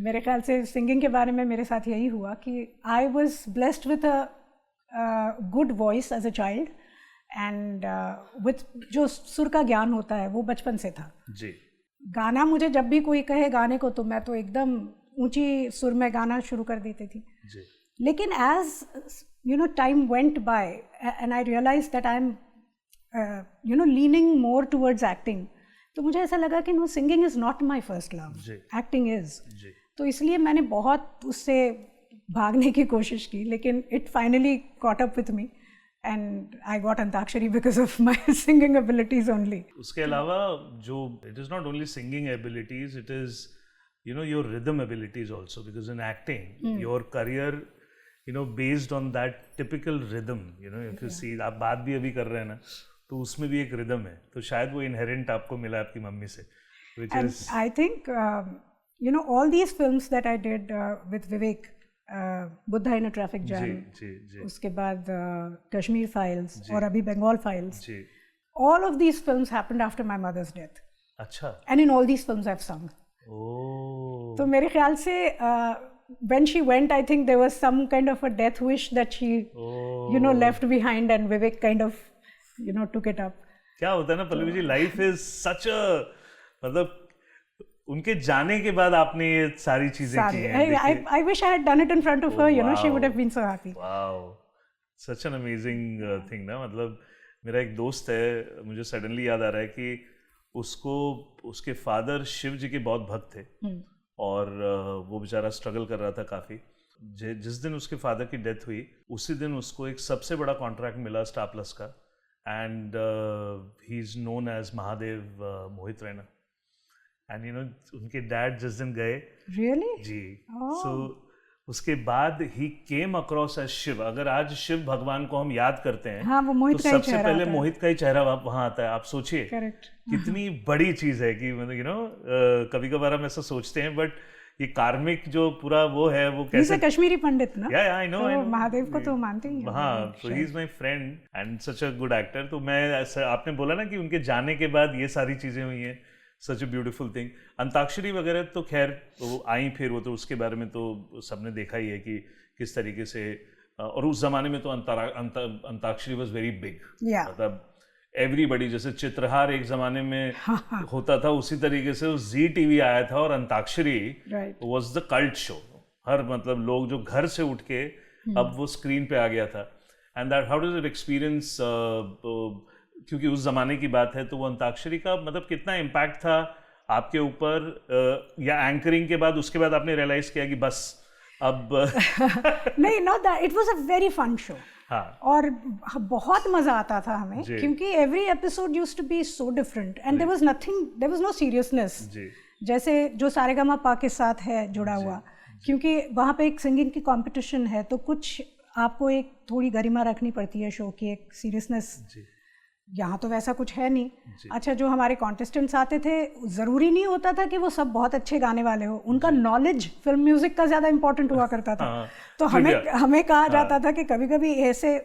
मेरे ख्याल से सिंगिंग के बारे में मेरे साथ यही हुआ कि I was blessed with good voice as a child and with जो सुर का ज्ञान होता है वो बचपन से था जी। गाना मुझे जब भी कोई कहे गाने को तो मैं तो एकदम ऊंची सुर में गाना शुरू कर देती थी जी। लेकिन as you know time went by and I realise that I am you know leaning more towards acting, तो मुझे ऐसा लगा कि no, singing is not my first love, acting is. तो इसलिए मैंने बहुत उससे भागने की कोशिश की, लेकिन it finally caught up with me and I got Antakshari because of my singing abilities only. उसके अलावा जो it is not only singing abilities, it is you know your rhythm abilities also, because in acting your career you know based on that typical rhythm, you know if you see, आप बात भी अभी कर रहे हैं ना, तो उसमें भी एक rhythm है, तो शायद वो inherent आपको मिला आपकी मम्मी से, which and is I think you know all these films that I did with Vivek, Buddha in a Traffic Jam, उसके बाद कश्मीर फाइल्स और अभी Bengal Files, all of these films happened after my mother's death. अच्छा. And in all these films I've sung. Oh. तो मेरे ख्याल से when she went, I think there was some kind of a death wish that she you know left behind, and Vivek kind of you know took it up. क्या होता है ना Pallavi ji, life is such a, मतलब उनके जाने के बाद आपने ये सारी चीजें की हैं। I wish I had done it in front of her, you know, she would have been so happy. Wow, such an amazing thing ना, मतलब मेरा एक दोस्त है, मुझे सडनली याद आ रहा है कि उसको उसके फादर शिव जी के बहुत भक्त थे और वो बेचारा स्ट्रगल कर रहा था काफ़ी। जिस दिन उसके फादर की डेथ हुई उसी दिन उसको एक सबसे बड़ा कॉन्ट्रैक्ट मिला स्टार प्लस का, and he is known as Mahadev Mohit Raina. And you know उनके डैड जिस दिन गए, really? जी, सो उसके बाद he came across as Shiv. अगर आज शिव भगवान को हम याद करते हैं, हाँ, वो मोहित तो सबसे पहले मोहित का ही चेहरा वहाँ आता है। आप सोचिए कितनी बड़ी चीज है कि मतलब यू नो कभी कभार हम ऐसा सोचते हैं, बट ये कार्मिक जो पूरा वो है वो कैसे, कश्मीरी पंडित ना, या आई नो, महादेव को तो मानते ही हैं। हाँ, so he is my friend and such a good actor. तो मैं ऐसा, आपने बोला ना कि उनके जाने के बाद ये सारी चीजें हुई हैं, सच अ ब्यूटीफुल थिंग। अंताक्षरी वगैरह तो खैर वो आई, फिर वो तो उसके बारे में तो सबने देखा ही है कि किस तरीके से, और उस जमाने में तो अंताक्षरी वाज वेरी बिग, मतलब एवरीबडी, जैसे चित्रहार एक जमाने में होता था उसी तरीके से जी टीवी आया था और Antakshari was the cult show. हर मतलब लोग जो घर से उठ के अब वो स्क्रीन पे आ गया था। And that how does it experience, क्योंकि उस जमाने की बात है, तो वो अंताक्षरी का मतलब कितना इम्पैक्ट था आपके ऊपर, या एंकरिंग के बाद उसके बाद आपने रियलाइज किया कि बस अब नहीं, not that, it was a very fun show. हाँ, और बहुत मजा आता था हमें, क्योंकि every episode used to be so different and there was nothing, there was no seriousness, जैसे जो सारेगामापा के साथ है जुड़ा हुआ, क्योंकि वहाँ पे एक सिंगिंग की कंपटीशन है, तो कुछ आपको एक थोड़ी गरिमा रखनी पड़ती है शो की, एक सीरियसनेस। यहाँ तो वैसा कुछ है नहीं। अच्छा, जो हमारे कॉन्टेस्टेंट्स आते थे, ज़रूरी नहीं होता था कि वो सब बहुत अच्छे गाने वाले हो, उनका नॉलेज फिल्म म्यूजिक का ज़्यादा इम्पोर्टेंट हुआ करता था। तो हमें कहा जाता था कि कभी कभी ऐसे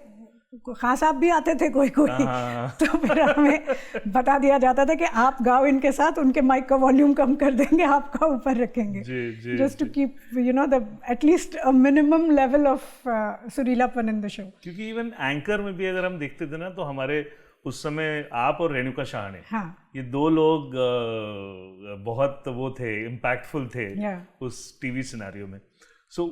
खान साहब भी आते थे कोई तो फिर हमें बता दिया जाता था कि आप गाओ इनके साथ, उनके माइक का वॉल्यूम कम कर देंगे, आपका ऊपर रखेंगे, just to keep you know the at least a minimum level of सुरीलापन इन द शो। क्योंकि इवन एंकर में भी अगर हम देखते थे ना, तो हमारे उस समय आप और रेणुका शाहने, ये दो लोग बहुत वो थे, इम्पैक्टफुल थे उस टीवी सिनेरियो में। सो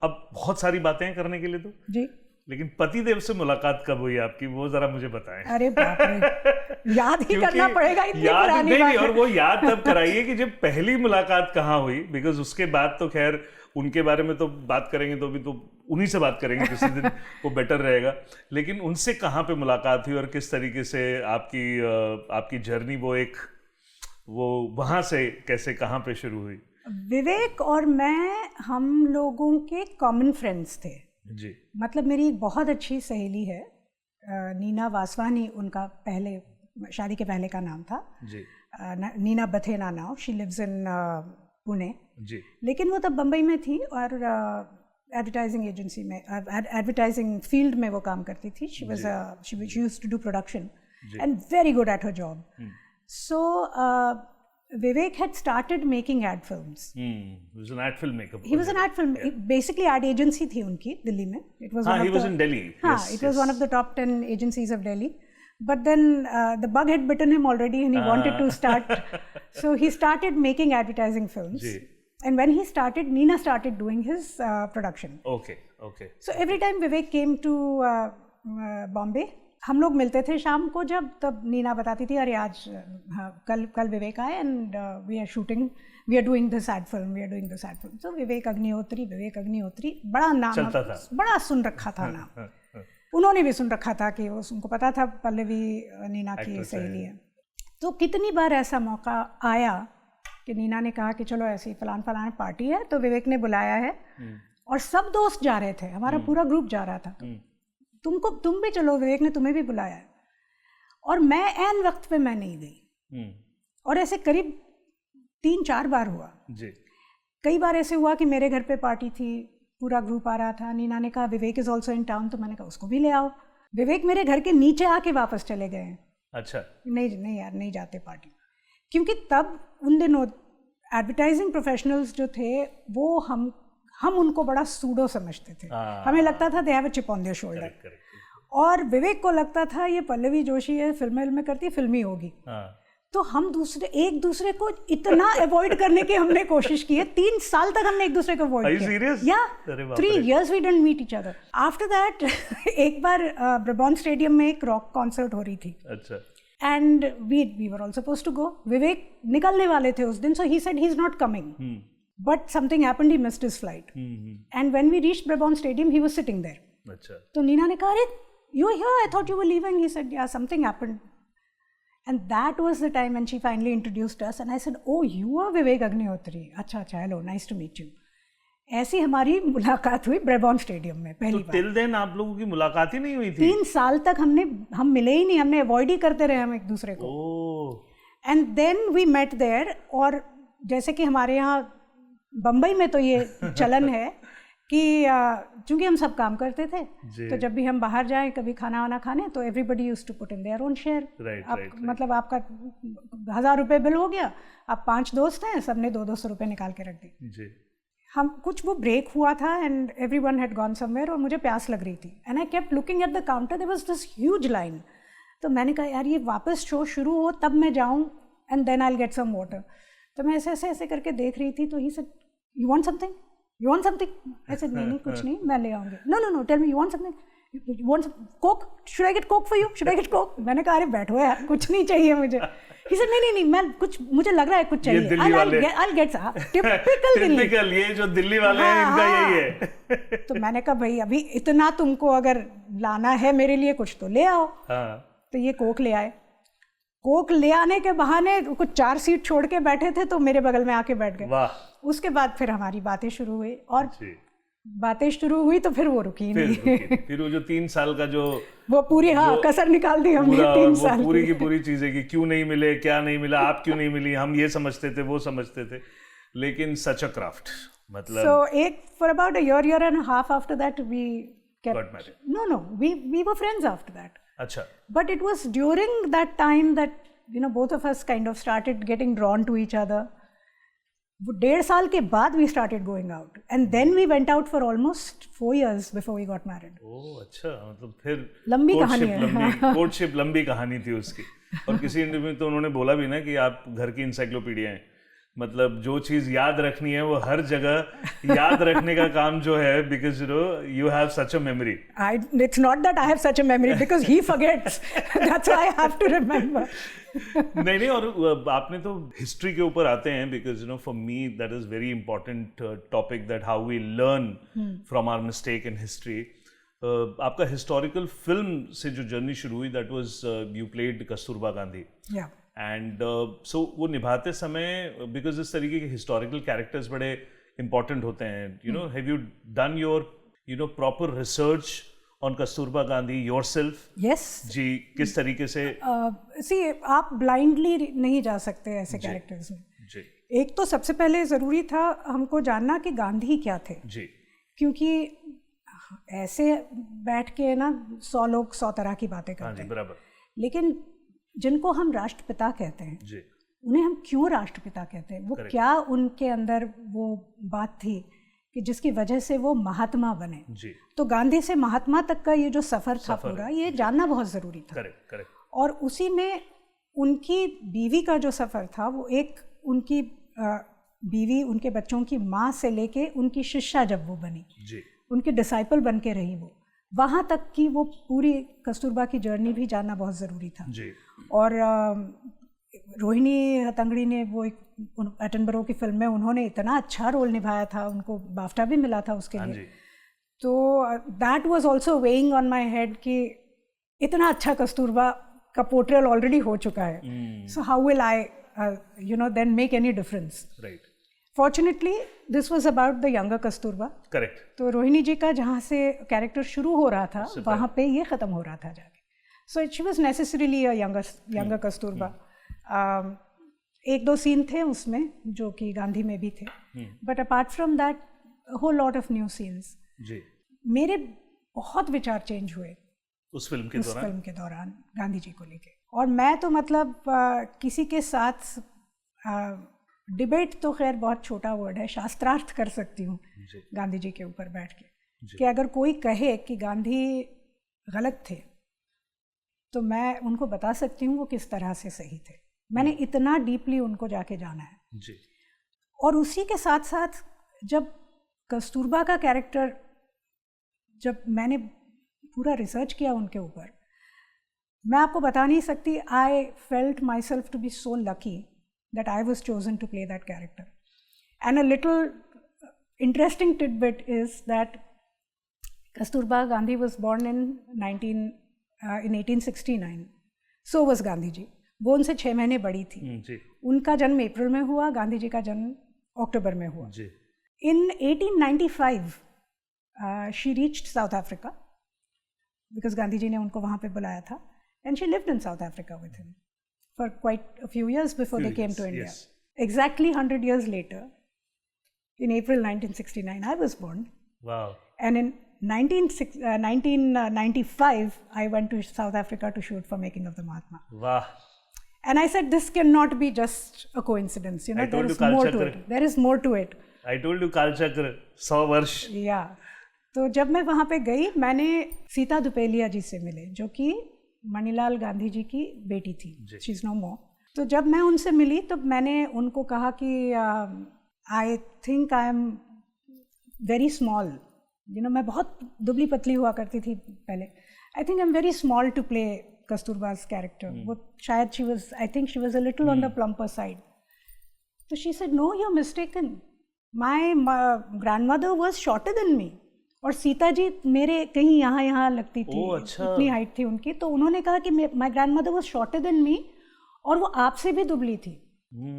अब बहुत सारी बातें करने के लिए तो जी, लेकिन पतिदेव से मुलाकात कब हुई आपकी, वो जरा मुझे बताएं। अरे बाप रे, याद ही करना पड़ेगा, इतनी पुरानी बात है। और वो याद तब कराइए कि जब पहली मुलाकात कहाँ हुई, बिकॉज उसके बाद तो खैर उनके बारे में तो बात करेंगे, तो अभी तो उन्हीं से बात करेंगे किसी दिन, वो बेटर रहेगा। लेकिन उनसे कहाँ पे मुलाकात हुई और किस तरीके से आपकी जर्नी वो वहाँ से कैसे कहाँ पे शुरू हुई? विवेक और मैं, हम लोगों के कॉमन फ्रेंड्स थे जी। मतलब मेरी एक बहुत अच्छी सहेली है, नीना वासवानी उनका पहले शादी के पहले का नाम था जी। Neena Bathena now, she lives in Pune ji. लेकिन वो तब बम्बई में थी और एडवर्टाइजिंग एजेंसी में, एडवर्टाइजिंग फील्ड में वो काम करती थी। She used to do production and very good at her job. So Vivek had started making ad films. He was an ad filmmaker. He was an ad film. Basically, ad agency थी उनकी दिल्ली में. It was he was in Delhi. It was one of the top 10 agencies of Delhi. But then the bug had bitten him already, and he wanted to start. So he started making advertising films. And when he started, Nina started doing his production. Okay. So every time Vivek came to Bombay, हम लोग मिलते थे शाम को जब, तब नीना बताती थी अरे आज कल विवेक आए and we are doing this ad film. तो विवेक अग्निहोत्री बड़ा नाम, बड़ा सुन रखा था नाम. उन्होंने भी सुन रखा था कि उनको पता था पल्लवी नीना की सहेली है. तो कितनी बार ऐसा मौका आया कि नीना ने कहा कि चलो ऐसी फलान पार्टी है, तो विवेक ने बुलाया है और सब दोस्त जा रहे थे, हमारा पूरा ग्रुप जा रहा था. तुम भी चलो, विवेक ने तुम्हें भी बुलाया है. और मैं ऐन वक्त पे मैं नहीं गई. और ऐसे करीब 3-4 बार हुआ जी. कई बार ऐसे हुआ कि मेरे घर पे पार्टी थी, पूरा ग्रुप आ रहा था, नीना ने कहा विवेक इज ऑल्सो इन टाउन, तो मैंने कहा उसको भी ले आओ. विवेक मेरे घर के नीचे आके वापस चले गए हैं. अच्छा. नहीं यार, नहीं जाते पार्टी. क्योंकि तब उन दिनों एडवर्टाइजिंग प्रोफेशनल्स जो थे वो हम उनको बड़ा सूडो समझते थे. हमें लगता था they have a chip on their shoulder. और विवेक को लगता था ये पल्लवी जोशी है, फिल्में करती है, फिल्मी होगी. तो हम एक दूसरे को इतना अवॉइड करने की हमने कोशिश की है. 3 साल तक हमने एक दूसरे को अवॉइड किया. या 3 years we didn't meet each other. After that एक बार ब्रबॉर्न स्टेडियम में एक रॉक कॉन्सर्ट हो रही थी. अच्छा. And we were all supposed to go. विवेक निकलने वाले थे उस दिन, so he said he's not coming. But something happened, he missed his flight. And when we reached Brabant Stadium, he was sitting there. अच्छा. तो नीना ने कहा, अरे you were here, I thought you were leaving. He said, yeah, something happened. And that was the time when she finally introduced us. And I said, oh, you are Vivek Agnihotri. अच्छा, hello, nice to meet you. ऐसी हमारी मुलाकात हुई Brabourne stadium में पहली बार. Till then आप लोगों की मुलाकात ही नहीं हुई थी? 3 साल तक हम मिले ही नहीं, हमने अवॉइड ही करते रहे हम एक दूसरे को. And then we met there. और जैसे कि हमारे यहाँ बम्बई में तो ये चलन है कि चूंकि हम सब काम करते थे, तो जब भी हम बाहर जाएं कभी खाना वाना खाने, तो everybody used to put in their own share. मतलब आपका 1000 रुपये बिल हो गया, आप 5 दोस्त हैं, सबने 200 रुपये निकाल के रख दी. हम कुछ वो ब्रेक हुआ था and everyone had gone somewhere, और मुझे प्यास लग रही थी. And I kept looking at the counter, there was this huge line. तो मैंने कहा यार ये वापस शो शुरू हो तब मैं जाऊँ and then I will get some water. तो मैं ऐसे करके देख रही थी. तो he said you want something? I said नहीं कुछ नहीं, मैं ले आऊँगी. No tell me, you want something? You want some coke? Should I get coke for you? Should I get coke? मैंने कहा अरे बैठो यार, कुछ नहीं चाहिए मुझे. He said नहीं मैं कुछ, मुझे लग रहा है कुछ चाहिए. I'll get some. Typical ये जो दिल्ली वाले हैं इनका यही है. तो मैंने कहा भाई अभी इतना तुमको अगर लाना है मेरे लिए कुछ तो ले आओ. तो ये कोक ले आए. कोक ले आने के बहाने कुछ 4 सीट छोड़ के बैठे थे, तो मेरे बगल में आके बैठ गए. उसके बाद फिर हमारी बातें शुरू हुई, और बातें शुरू हुई तो फिर वो रुकी नहीं. फिर वो जो 3 साल का जो वो पूरी कसर निकाल दी हमने 3 साल पूरी की पूरी चीजें कि क्यों नहीं मिले, क्या नहीं मिला, आप क्यों नहीं मिली, हम ये समझते थे वो समझते थे. लेकिन सच अ क्राफ्ट, मतलब so for about a year and a half after that we kept married. No we were friends after that. अच्छा. But it was during that time that both of us kind of started getting drawn to each other. 1.5 साल के बाद we started going out, and then we went out for almost 4 years before we got married. अच्छा, मतलब फिर लंबी कहानी है. Courtship लंबी कहानी थी उसकी. और किसी इंटरव्यू में तो उन्होंने बोला भी ना कि आप घर की इंसाइक्लोपीडिया हैं. मतलब जो चीज याद रखनी है वो हर जगह याद रखने का काम जो है, because you have such a memory. It's not that I have such a memory, because he forgets. That's why I have to remember. नहीं और आपने तो हिस्ट्री के ऊपर आते हैं, because for me that is very important topic, that how we learn from our mistake in history. आपका historical film से जो जर्नी शुरू हुई, that was you played Kasturba Gandhi. Yeah. And so वो निभाते समय, बिकॉज इस तरीके के हिस्टोरिकल कैरेक्टर्स बड़े इंपॉर्टेंट होते हैं. Have you done your proper research on Kasturba Gandhi yourself? Yes जी. किस तरीके से? सी आप ब्लाइंडली नहीं जा सकते ऐसे कैरेक्टर्स में. जी. एक तो सबसे पहले ज़रूरी था हमको जानना कि गांधी क्या थे. जी. क्योंकि ऐसे बैठ के ना 100 लोग 100 तरह की बातें करते हैं. बराबर. लेकिन जिनको हम राष्ट्रपिता कहते हैं जी, उन्हें हम क्यों राष्ट्रपिता कहते हैं, वो क्या उनके अंदर वो बात थी कि जिसकी वजह से वो महात्मा बने जी। तो गांधी से महात्मा तक का ये जो सफ़र था पूरा, ये जानना बहुत ज़रूरी था। करेक्ट। और उसी में उनकी बीवी का जो सफ़र था, वो एक उनकी बीवी उनके बच्चों की माँ से लेके उनकी शिष्या जब वो बनी जी, उनके डिसाइपल बन के रही, वो वहाँ तक की वो पूरी कस्तूरबा की जर्नी भी जानना बहुत ज़रूरी था जी। और रोहिणी हट्टंगडी ने वो एक एटनबरो की फिल्म में उन्होंने इतना अच्छा रोल निभाया था, उनको बाफ्टा भी मिला था उसके लिए। तो that was also weighing on my head कि इतना अच्छा कस्तूरबा का पोर्ट्रेल ऑलरेडी हो चुका है, so how will I then make any difference. Right. Fortunately this was about the younger Kasturba. Correct. तो रोहिणी जी का जहाँ से कैरेक्टर शुरू हो रहा था वहाँ पे ये ख़त्म हो रहा था जाके, so she was necessarily a younger Kasturba. एक दो सीन थे उसमें जो कि गांधी में भी थे, but apart from that whole lot of new scenes जी। मेरे बहुत विचार चेंज हुए उस फिल्म के दौरान गांधी जी को लेके। और मैं तो मतलब किसी के साथ डिबेट तो खैर बहुत छोटा वर्ड है, शास्त्रार्थ कर सकती हूँ गांधी जी के ऊपर बैठ के कि अगर कोई कहे कि गांधी गलत थे तो मैं उनको बता सकती हूँ वो किस तरह से सही थे। मैंने इतना डीपली उनको जाके जाना है जी। और उसी के साथ साथ जब कस्तूरबा का कैरेक्टर, जब मैंने पूरा रिसर्च किया उनके ऊपर, मैं आपको बता नहीं सकती, I felt myself to be so lucky that I was chosen to play that character. And a little interesting tidbit is that Kasturba Gandhi was born in 1869, so was Gandhi ji. वो उनसे 6 महीने बड़ी थी जी। उनका जन्म अप्रैल में हुआ, गांधी जी का जन्म अक्टूबर में हुआ जी। In 1895 she reached South Africa because Gandhi ji ने उनको वहाँ पे बुलाया था, and she lived in South Africa with him for quite a few years before they came to India. Exactly 100 years later, in April 1969, I was born. Wow. And in 1995, I went to South Africa to shoot for Making of the Mahatma. Wow. And I said, this cannot be just a coincidence. You know, there is more to it. There is more to it. I told you Kal Chakra, 100 वर्ष. Yeah. तो जब मैं वहाँ पे गई, मैंने सीता दुपेलिया जी से मिले, जो कि मणिलाल गांधी जी की बेटी थी. She is no more. तो जब मैं उनसे मिली तो मैंने उनको कहा कि I think I am very small, you know, मैं बहुत दुबली पतली हुआ करती थी पहले. I think I am very small to play Kasturba's character. वो शायद she was, I think she was a little on the plumper side. तो she said, no, you are mistaken, my grandmother was shorter than me. और सीता जी मेरे कहीं यहाँ लगती थी. अच्छा. इतनी हाइट थी उनकी. तो उन्होंने कहा कि my grandmother was shorter than me, और वो आपसे भी दुबली थी.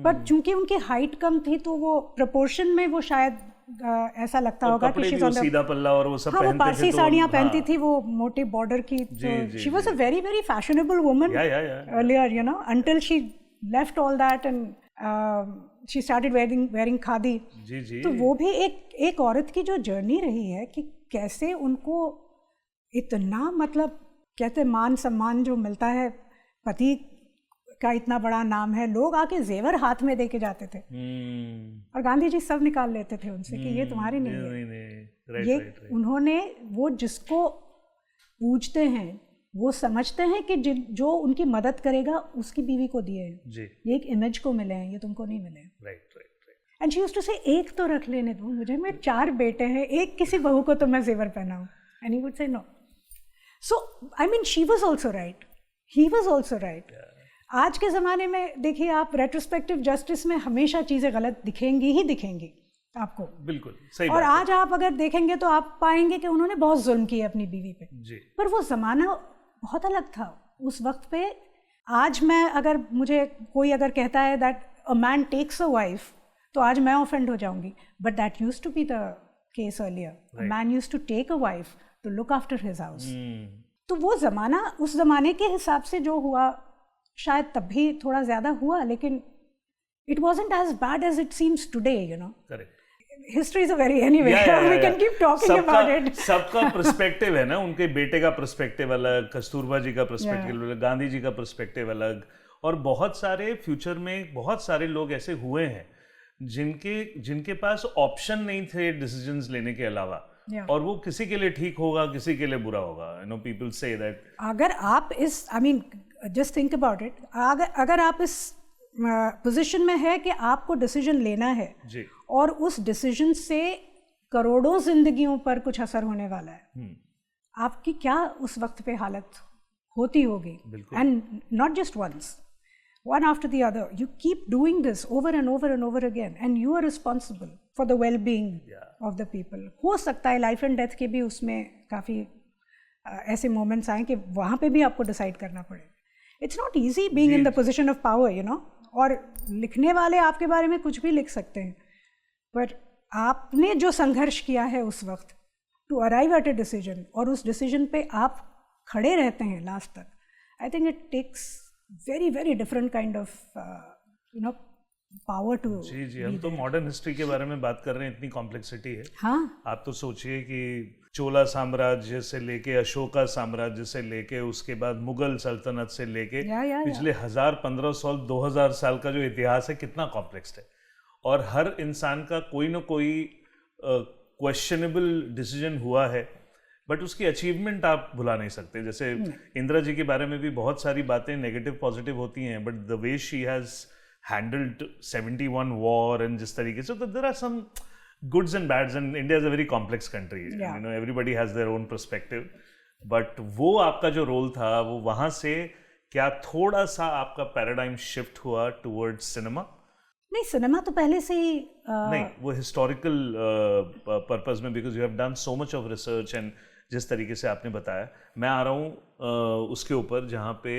पर चूंकि उनकी हाइट कम थी तो वो प्रोपोर्शन में वो शायद ऐसा लगता होगा कि सीधा पल्ला और वो सब पहनते थे. पारसी साड़ियाँ पहनती थी, वो मोटे बॉर्डर की. She was a very very fashionable woman earlier, you know, until she left all that and she started wearing khadi. तो वो भी एक औरत की जो जर्नी रही है कि कैसे उनको इतना, मतलब कहते मान सम्मान जो मिलता है, पति का इतना बड़ा नाम है, लोग आके जेवर हाथ में देके जाते थे. और गांधी जी सब निकाल लेते थे उनसे कि ये तुम्हारे नहीं है. ये उन्होंने, वो जिसको पूजते हैं वो समझते हैं कि जो उनकी मदद करेगा उसकी बीवी को दिए हैं. ये एक इमेज को मिले हैं, ये तुमको नहीं मिले. एंड शी यूज्ड टू से, एक तो रख लेने दो मुझे, मेरे 4 बेटे हैं, एक किसी बहू को तो मैं जेवर पहनाऊं. And he would say no. So I mean she was also right, he was also right. आज के ज़माने में देखिए आप, रेट्रोस्पेक्टिव जस्टिस में हमेशा चीज़ें गलत दिखेंगी ही दिखेंगी आपको. बिल्कुल सही. और आज आप अगर देखेंगे तो आप पाएंगे कि उन्होंने बहुत जुल्म किया अपनी बीवी पे जी. पर वो ज़माना बहुत अलग था उस वक्त पे. आज मैं, अगर मुझे कोई अगर कहता है that a man takes a wife, तो आज मैं ऑफेंड हो जाऊंगी. But that used to be the case earlier. A man used to take a wife to look after his house. तो वो ज़माना, उस ज़माने के हिसाब से जो हुआ, शायद तब भी थोड़ा ज़्यादा हुआ, लेकिन it wasn't as bad as it seems today, you know. Correct. History is a very, anyway, we can keep talking about it. सबका पर्सपेक्टिव है ना, उनके बेटे का पर्सपेक्टिव अलग, कस्तूरबा जी का पर्सपेक्टिव अलग, गांधी जी का पर्सपेक्टिव अलग, और बहुत सारे फ्यूचर में बहुत सारे लोग ऐसे हुए हैं जिनके पास ऑप्शन नहीं थे डिसीजंस लेने के अलावा, और वो किसी के लिए ठीक होगा, किसी के लिए बुरा होगा. You know, people say that अगर आप इस जस्ट थिंक अबाउट इट, अगर आप इस पोजीशन में है कि आपको डिसीजन लेना है जी, और उस डिसीजन से करोड़ों जिंदगियों पर कुछ असर होने वाला है, आपकी क्या उस वक्त पे हालत होती होगी. And not just once, one after the other, you keep doing this over and over and over again, and you are responsible for the well-being of the people. हो सकता है लाइफ एंड डेथ के भी उसमें काफ़ी ऐसे moments आए कि वहाँ पे भी आपको डिसाइड करना पड़े. It's not easy being in the position of power, you know. और लिखने वाले आपके बारे में कुछ भी लिख सकते हैं, पर आपने जो संघर्ष किया है उस वक्त to arrive at a decision, और उस डिसीजन पे आप खड़े रहते हैं लास्ट तक, I think it takes very very different kind of you know power to. जी हम तो मॉडर्न हिस्ट्री के बारे में बात कर रहे हैं, इतनी कॉम्प्लेक्सिटी है. हाँ, आप तो सोचिए कि चोला साम्राज्य से लेके अशोका साम्राज्य से लेके उसके बाद मुगल सल्तनत से लेके पिछले 1000, 1500, 2000 साल का जो इतिहास है, कितना कॉम्प्लेक्स है. और हर इंसान का कोई ना कोई क्वेश्चनेबल डिसीजन हुआ है, बट उसकी अचीवमेंट आप भुला नहीं सकते. जैसे इंदिरा जी के बारे में भी बहुत सारी बातें नेगेटिव पॉजिटिव होती हैं, but the way she has handled 71 war and जिस तरीके से, तो there are some goods and bads, and India is a very complex country. You know, everybody has their own perspective. But वो आपका जो role था, वो वहाँ से क्या थोड़ा सा आपका पैराडाइम शिफ्ट हुआ टुवर्ड्स सिनेमा? नहीं, सिनेमा तो पहले से ही नहीं, वो हिस्टोरिकल पर्पस में, because you have done so much of research, and जिस तरीके से आपने बताया, मैं आ रहा हूँ उसके ऊपर जहाँ पे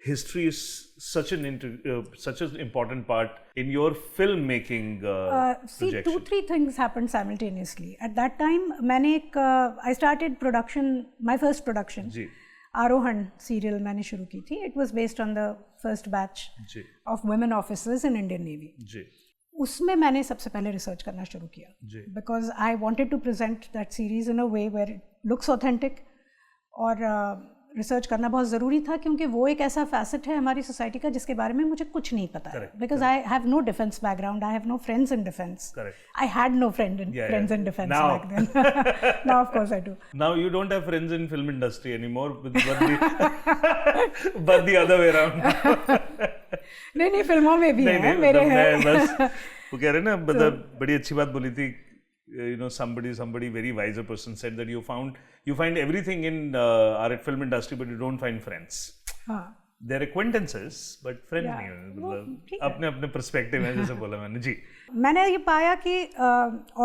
history is such an important part in your film making project. 2-3 things happened simultaneously at that time. मैंने एक I started production, my first production जी, आरोहण सीरियल मैंने शुरू की थी. It was based on the first batch of women officers in Indian navy जी. उसमें मैंने सबसे पहले रिसर्च करना शुरू किया, because I wanted to present that series in a way where it looks authentic. और रिसर्च करना बहुत ज़रूरी था, क्योंकि वो एक ऐसा फैसेट है हमारी सोसाइटी का जिसके बारे में मुझे कुछ नहीं पता है, because I have no defence background, I have no friends in defence, I had no friends in defence back then. Now of course I do. Now you don't have friends in film industry anymore, but the other way around. नहीं, फिल्मों में भी हैं मेरे हैं. बस वो कह रहे ना, मतलब बड़ी अच्छी बात बोली थी. You know, somebody very wiser person said that you find everything in our film industry, but you don't find friends. हाँ. They're acquaintances, but friends नहीं है. मतलब अपने पर्सपेक्टिव है, जैसे बोला मैंने जी. मैंने ये पाया कि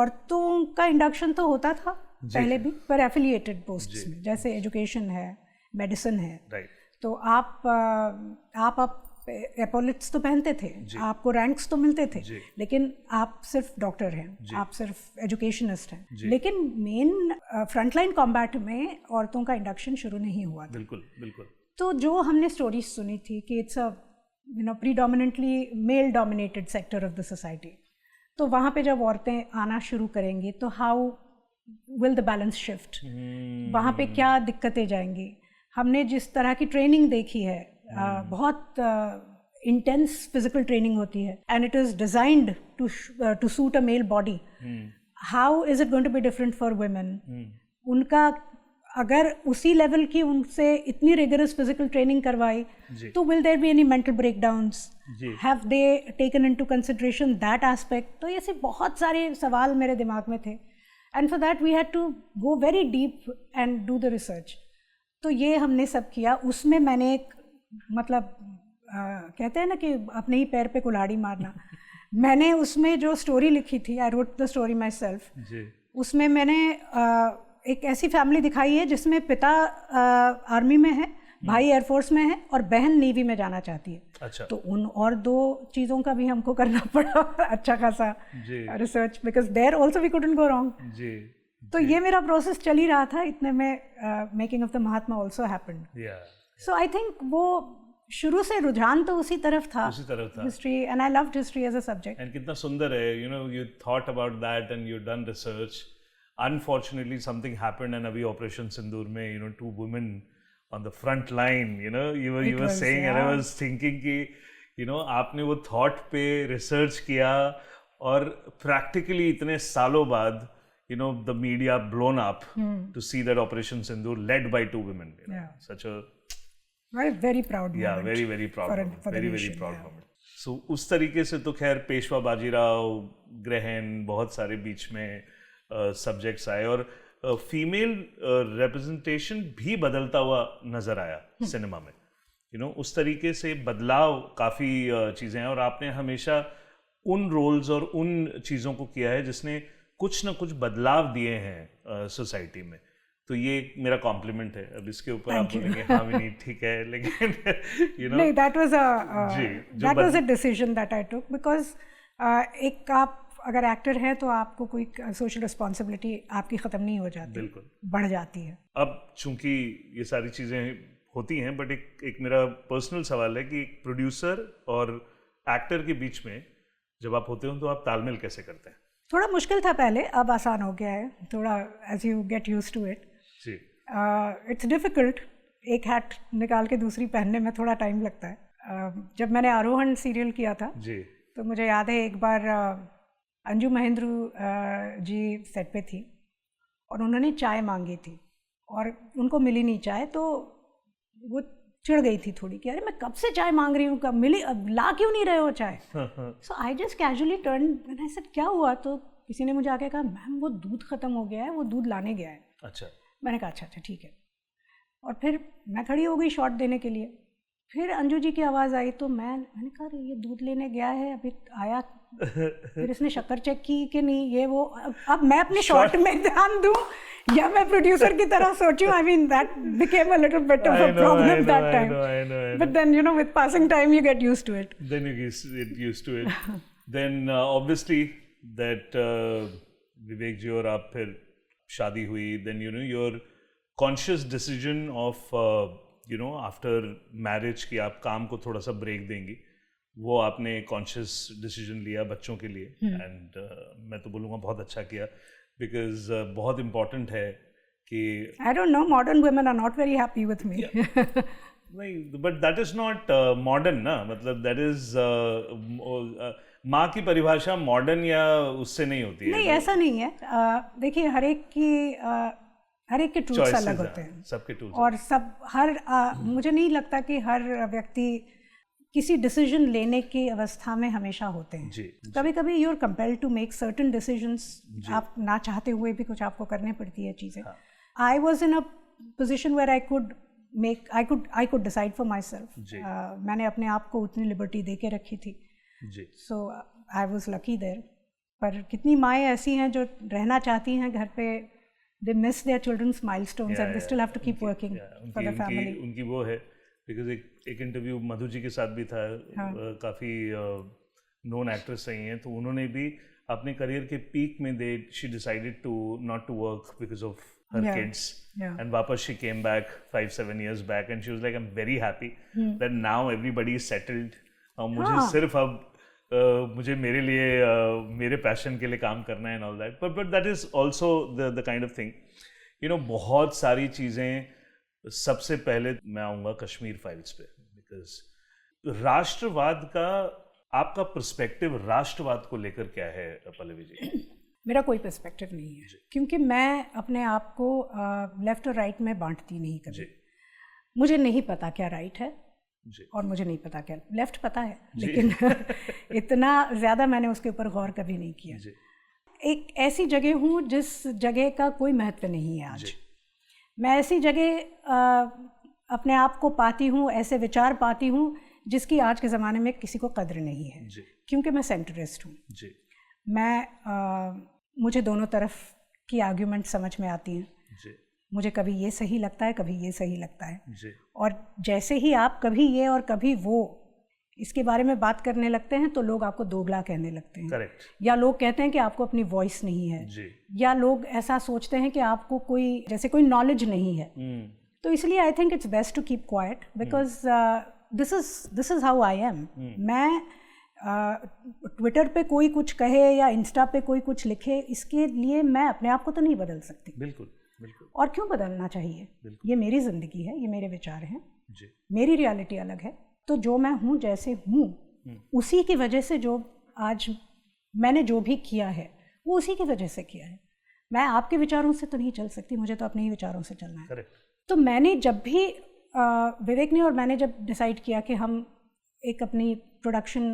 औरतों का इंडक्शन तो होता था पहले भी, पर एफिलिएटेड पोस्ट्स में, जैसे एजुकेशन है, मेडिसिन है. राइट. तो आप एपोलिट्स तो पहनते थे, आपको रैंक्स तो मिलते थे, लेकिन आप सिर्फ डॉक्टर हैं, आप सिर्फ एजुकेशनिस्ट हैं. लेकिन मेन फ्रंटलाइन कॉम्बैट में औरतों का इंडक्शन शुरू नहीं हुआ. बिल्कुल बिल्कुल. तो जो हमने स्टोरीज सुनी थी कि it's a predominantly male dominated sector of the society, तो वहाँ पे जब औरतें आना शुरू करेंगी तो how will the balance shift, वहाँ पे क्या दिक्कतें जाएंगी. हमने जिस तरह की ट्रेनिंग देखी है, बहुत इंटेंस फिजिकल ट्रेनिंग होती है, and it is designed to suit a male body. How is it going to be different for women? उनका अगर उसी लेवल की उनसे इतनी रिगरस फिजिकल ट्रेनिंग करवाई, तो will there be any mental breakdowns? Have they taken into consideration that aspect? तो ऐसे बहुत सारे सवाल मेरे दिमाग में थे, and for that we had to go very deep and do the research. तो ये हमने सब किया. उसमें मैंने एक मतलब कहते हैं ना कि अपने ही पैर पे कुल्हाड़ी मारना. मैंने उसमें जो स्टोरी लिखी थी, I wrote the story my self. उसमें मैंने एक ऐसी फैमिली दिखाई है जिसमें पिता आर्मी में है, भाई एयरफोर्स में है, और बहन नेवी में जाना चाहती है. अच्छा. तो उन और 2 चीज़ों का भी हमको करना पड़ा अच्छा खासा research, because there also we couldn't go wrong. तो ये मेरा प्रोसेस चल ही रहा था. इतने में making of the Mahatma also happened. So I think वो शुरू से रुझान तो उसी तरफ था history, and I loved history as a subject. And कितना सुंदर है, you know, you thought about that and you done research. Unfortunately something happened, and अभी ऑपरेशन सिंदूर में, you know, 2 women on the front line, you know, you were saying, and I was thinking कि you know आपने वो thought पे research किया और practically इतने सालों बाद you know the media blown up to see that Operation Sindoor led by 2 women, you know, such a very proud moment. Yeah, very proud moment. Very proud moment. So उस तरीके से तो खैर पेशवा बाजीराव, ग्रहण, बहुत सारे बीच में सब्जेक्ट्स आए और फीमेल रिप्रेजेंटेशन भी बदलता हुआ नजर आया सिनेमा में, यू नो, उस तरीके से बदलाव काफ़ी चीज़ें हैं और आपने हमेशा उन रोल्स और उन चीज़ों को किया है जिसने कुछ ना कुछ बदलाव दिए हैं सोसाइटी में, तो ये मेरा कॉम्प्लीमेंट है। अब इसके ऊपर आप बोलेंगे हाँ भी नहीं ठीक है, लेकिन यू नो नहीं, that was a decision that I took because एक आप अगर एक्टर हैं तो आपको कोई सोशल रिस्पॉन्सिबिलिटी आपकी ख़त्म नहीं हो जाती, बिल्कुल बढ़ जाती है। अब चूंकि ये सारी चीज़ें होती हैं, बट एक मेरा पर्सनल सवाल है कि प्रोड्यूसर और एक्टर के बीच में जब आप होते हो तो आप तालमेल कैसे करते हैं? थोड़ा मुश्किल था पहले, अब आसान हो गया है थोड़ा, as you get used to it. It's difficult, एक हैट निकाल के दूसरी पहनने में थोड़ा टाइम लगता है। जब मैंने आरोहण सीरियल किया था जी, तो मुझे याद है एक बार अंजू महेंद्रू जी सेट पे थी और उन्होंने चाय मांगी थी और उनको मिली नहीं चाय, तो वो चिढ़ गई थी थोड़ी कि अरे मैं कब से चाय मांग रही हूँ, कब मिली, अब ला क्यों नहीं रहे हो चाय? So I just casually turn and I said क्या हुआ? तो किसी ने मुझे आके कहा मैम वो दूध ख़त्म हो गया है, वो दूध लाने गया है। अच्छा। मैंने कहा अच्छा ठीक है, और फिर मैं खड़ी हो गई शॉट देने के लिए, फिर अंजू जी की आवाज़ आई तो मैंने कहा ये दूध लेने गया है अभी आया, फिर इसने शक्कर चेक की कि नहीं, ये वो, अब मैं अपने शॉट में ध्यान दूं या मैं प्रोड्यूसर की तरह सोचूं? I mean that became a little bit of a problem that time, but then you know with passing time you get used to it. Then you get used to it. Then obviously that Vivek ji और आप फिर शादी हुई, then you know your conscious decision of you know after marriage कि आप काम को थोड़ा सा ब्रेक देंगी, वो आपने कॉन्शियस डिसीजन लिया बच्चों के लिए, एंड मैं तो बोलूँगा बहुत अच्छा किया, बिकॉज बहुत इम्पोर्टेंट है कि I don't know, modern women are not very happy with me. नहीं, but that is not modern ना, मतलब दैट इज माँ की परिभाषा मॉडर्न या उससे नहीं होती है। नहीं, ऐसा नहीं है। देखिए हर एक के टूल्स अलग होते हैं, सबके टूल्स, और सब मुझे नहीं लगता कि हर व्यक्ति किसी डिसीजन लेने की अवस्था में हमेशा होते हैं। कभी कभी you are compelled to make certain decisions, आप ना चाहते हुए भी कुछ आपको करने पड़ती है चीज़ें। I was in a position where I could decide for myself. मैंने अपने आप को उतनी लिबर्टी दे के रखी थी, so I was lucky there. पर कितनी माएँ ऐसी हैं जो रहना चाहती हैं घर पे, they miss their children's milestones and they still have to keep working for the family. उनकी वो है, बिकॉज एक इंटरव्यू मधु जी के साथ भी था, काफ़ी नोन एक्ट्रेस रही हैं, तो उन्होंने भी अपने करियर के पीक में she decided to not to work because of her kids, and वापस she came back 5-7 years back and she was like I'm very happy that now everybody is settled, और मुझे सिर्फ अब मुझे मेरे लिए मेरे पैशन के लिए काम करना है, and all that, but that is also the kind of thing, you know, बहुत सारी चीज़ें। सबसे पहले मैं आऊँगा कश्मीर फाइल्स पे, बिकॉज राष्ट्रवाद का आपका पर्सपेक्टिव राष्ट्रवाद को लेकर क्या है पल्लवी जी? मेरा कोई पर्सपेक्टिव नहीं है, क्योंकि मैं अपने आप को लेफ्ट और राइट में बांटती नहीं कभी। मुझे नहीं पता क्या राइट है और मुझे नहीं पता क्या लेफ्ट, पता है लेकिन इतना ज़्यादा मैंने उसके ऊपर गौर कभी नहीं किया। एक ऐसी जगह हूँ जिस जगह का कोई महत्व नहीं है आज। मैं ऐसी जगह अपने आप को पाती हूँ, ऐसे विचार पाती हूँ जिसकी आज के ज़माने में किसी को कद्र नहीं है, क्योंकि मैं सेंटरिस्ट हूँ। मैं मुझे दोनों तरफ की आर्ग्यूमेंट समझ में आती हैं। मुझे कभी ये सही लगता है, कभी ये सही लगता है, और जैसे ही आप कभी ये और कभी वो इसके बारे में बात करने लगते हैं तो लोग आपको दोगला कहने लगते हैं। Correct. या लोग कहते हैं कि आपको अपनी वॉइस नहीं है, या लोग ऐसा सोचते हैं कि आपको कोई नॉलेज नहीं है। तो इसलिए I think it's best to keep quiet, because this is how I am. मैं ट्विटर पे कोई कुछ कहे या इंस्टा पे कोई कुछ लिखे, इसके लिए मैं अपने आप को तो नहीं बदल सकती। बिल्कुल। और क्यों बदलना चाहिए? ये मेरी ज़िंदगी है, ये मेरे विचार हैं, मेरी रियलिटी अलग है। तो जो मैं हूँ, जैसे हूँ, उसी की वजह से जो आज मैंने जो भी किया है वो उसी की वजह से किया है। मैं आपके विचारों से तो नहीं चल सकती, मुझे तो अपने ही विचारों से चलना है। तो मैंने जब भी विवेक ने और मैंने जब डिसाइड किया कि हम एक अपनी प्रोडक्शन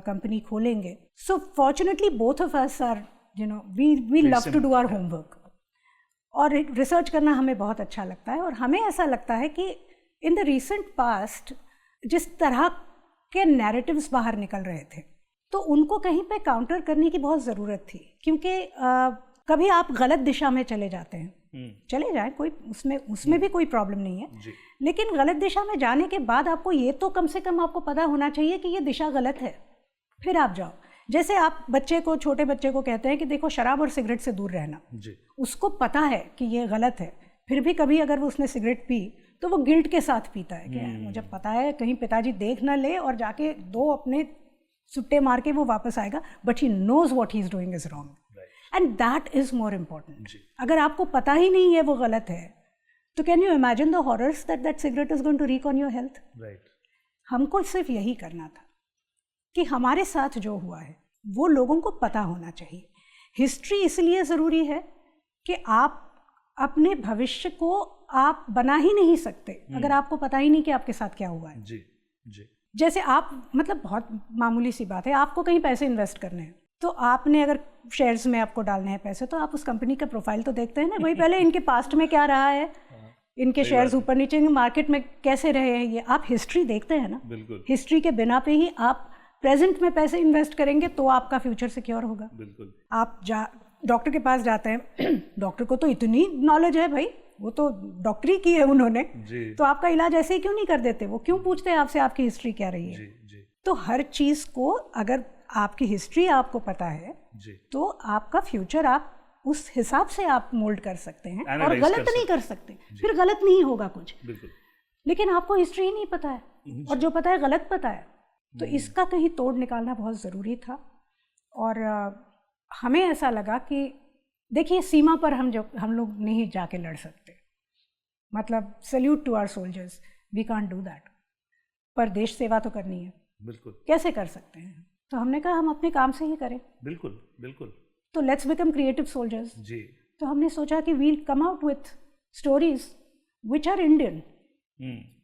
कंपनी खोलेंगे, so fortunately both of us are we love to do our homework, और रिसर्च करना हमें बहुत अच्छा लगता है। और हमें ऐसा लगता है कि इन द रिसेंट पास्ट जिस तरह के नैरेटिव्स बाहर निकल रहे थे, तो उनको कहीं पे काउंटर करने की बहुत ज़रूरत थी, क्योंकि कभी आप गलत दिशा में चले जाते हैं, चले जाएं, कोई उसमें भी कोई प्रॉब्लम नहीं है, लेकिन गलत दिशा में जाने के बाद आपको ये तो कम से कम आपको पता होना चाहिए कि ये दिशा गलत है, फिर आप जाओ। जैसे आप छोटे बच्चे को कहते हैं कि देखो शराब और सिगरेट से दूर रहना, उसको पता है कि ये गलत है, फिर भी कभी अगर वो उसने सिगरेट पी तो वो गिल्ट के साथ पीता है कि मुझे पता है कहीं पिताजी देख ना ले, और जाके 2 अपने सुट्टे मार के वो वापस आएगा, but he knows what he is doing is wrong, and that is more important. अगर आपको पता ही नहीं है वो गलत है, तो can you imagine the horrors that cigarette is going to wreak on your health. हमको सिर्फ यही करना था कि हमारे साथ जो हुआ है वो लोगों को पता होना चाहिए। हिस्ट्री इसलिए ज़रूरी है कि आप अपने भविष्य को आप बना ही नहीं सकते अगर आपको पता ही नहीं कि आपके साथ क्या हुआ है। जैसे आप, मतलब बहुत मामूली सी बात है, आपको कहीं पैसे इन्वेस्ट करने हैं, तो आपने अगर शेयर्स में आपको डालने हैं पैसे, तो आप उस कंपनी का प्रोफाइल तो देखते हैं ना, भाई पहले इनके पास्ट में क्या रहा है, इनके शेयर्स ऊपर नीचे मार्केट में कैसे रहे हैं, ये आप हिस्ट्री देखते हैं ना। हिस्ट्री के बिना पे ही आप प्रेजेंट में पैसे इन्वेस्ट करेंगे तो आपका फ्यूचर सिक्योर होगा। आप डॉक्टर के पास जाते हैं, डॉक्टर को तो इतनी नॉलेज है भाई, वो तो डॉक्टरी की है उन्होंने, तो आपका इलाज ऐसे ही क्यों नहीं कर देते? वो क्यों पूछते हैं आपसे आपकी हिस्ट्री क्या रही है? तो हर चीज़ को, अगर आपकी हिस्ट्री आपको पता है तो आपका फ्यूचर आप उस हिसाब से आप मोल्ड कर सकते हैं, और गलत नहीं कर सकते, फिर गलत नहीं होगा कुछ। लेकिन आपको हिस्ट्री ही नहीं पता है, और जो पता है गलत पता है, तो इसका कहीं तोड़ निकालना बहुत ज़रूरी था। और हमें ऐसा लगा कि देखिए, सीमा पर हम लोग नहीं जाके लड़ सकते, मतलब salute to our soldiers, we can't do that, पर देश सेवा तो करनी है, कैसे कर सकते हैं? तो हमने कहा हम अपने काम से ही करें। बिल्कुल। तो लेट्स बिकम क्रिएटिव सोल्जर्स। तो हमने सोचा कि we'll come out with stories which are Indian,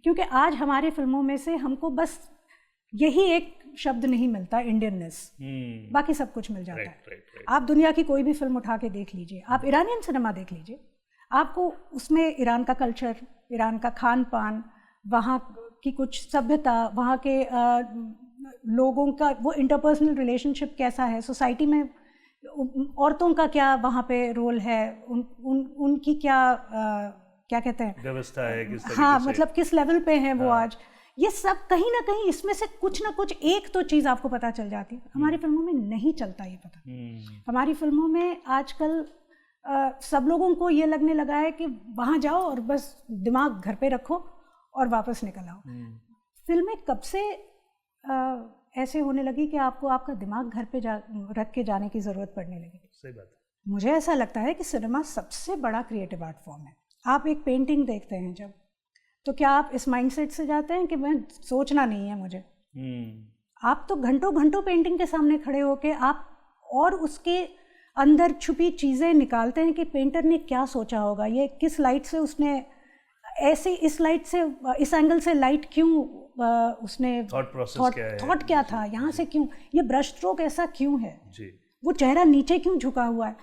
क्योंकि आज हमारे फिल्मों में से हमको बस यही एक शब्द नहीं मिलता, इंडियननेस, बाकी सब कुछ मिल जाता है। आप दुनिया की कोई भी फिल्म उठा के देख लीजिए, आप ईरानियन सिनेमा देख लीजिए, आपको उसमें ईरान का कल्चर, ईरान का खान पान, वहाँ की कुछ सभ्यता, वहाँ के लोगों का वो इंटरपर्सनल रिलेशनशिप कैसा है, सोसाइटी में औरतों का क्या वहाँ पे रोल है, उनकी क्या कहते हैं व्यवस्था है, किस तरीके से, मतलब किस लेवल पे हैं वो आज, ये सब कहीं ना कहीं इसमें से कुछ ना कुछ एक तो चीज़ आपको पता चल जाती है। हमारी फिल्मों में नहीं चलता ये पता। हमारी फिल्मों में आजकल सब लोगों को ये लगने लगा है कि वहाँ जाओ और बस दिमाग घर पे रखो और वापस निकल आओ। फिल्में कब से ऐसे होने लगी कि आपको आपका दिमाग घर पे रख के जाने की ज़रूरत पड़ने लगी? सही बात है। मुझे ऐसा लगता है कि सिनेमा सबसे बड़ा क्रिएटिव आर्ट फॉर्म है। आप एक पेंटिंग देखते हैं जब, तो क्या आप इस माइंडसेट से जाते हैं कि मैं सोचना नहीं है मुझे? आप तो घंटों घंटों पेंटिंग के सामने खड़े होके आप और उसके अंदर छुपी चीज़ें निकालते हैं कि पेंटर ने क्या सोचा होगा, ये किस लाइट से उसने ऐसे, इस लाइट से, इस एंगल से लाइट क्यों, उसने थॉट क्या था, यहाँ से क्यों, ये ब्रश स्ट्रोक ऐसा क्यों है, वो चेहरा नीचे क्यों झुका हुआ है।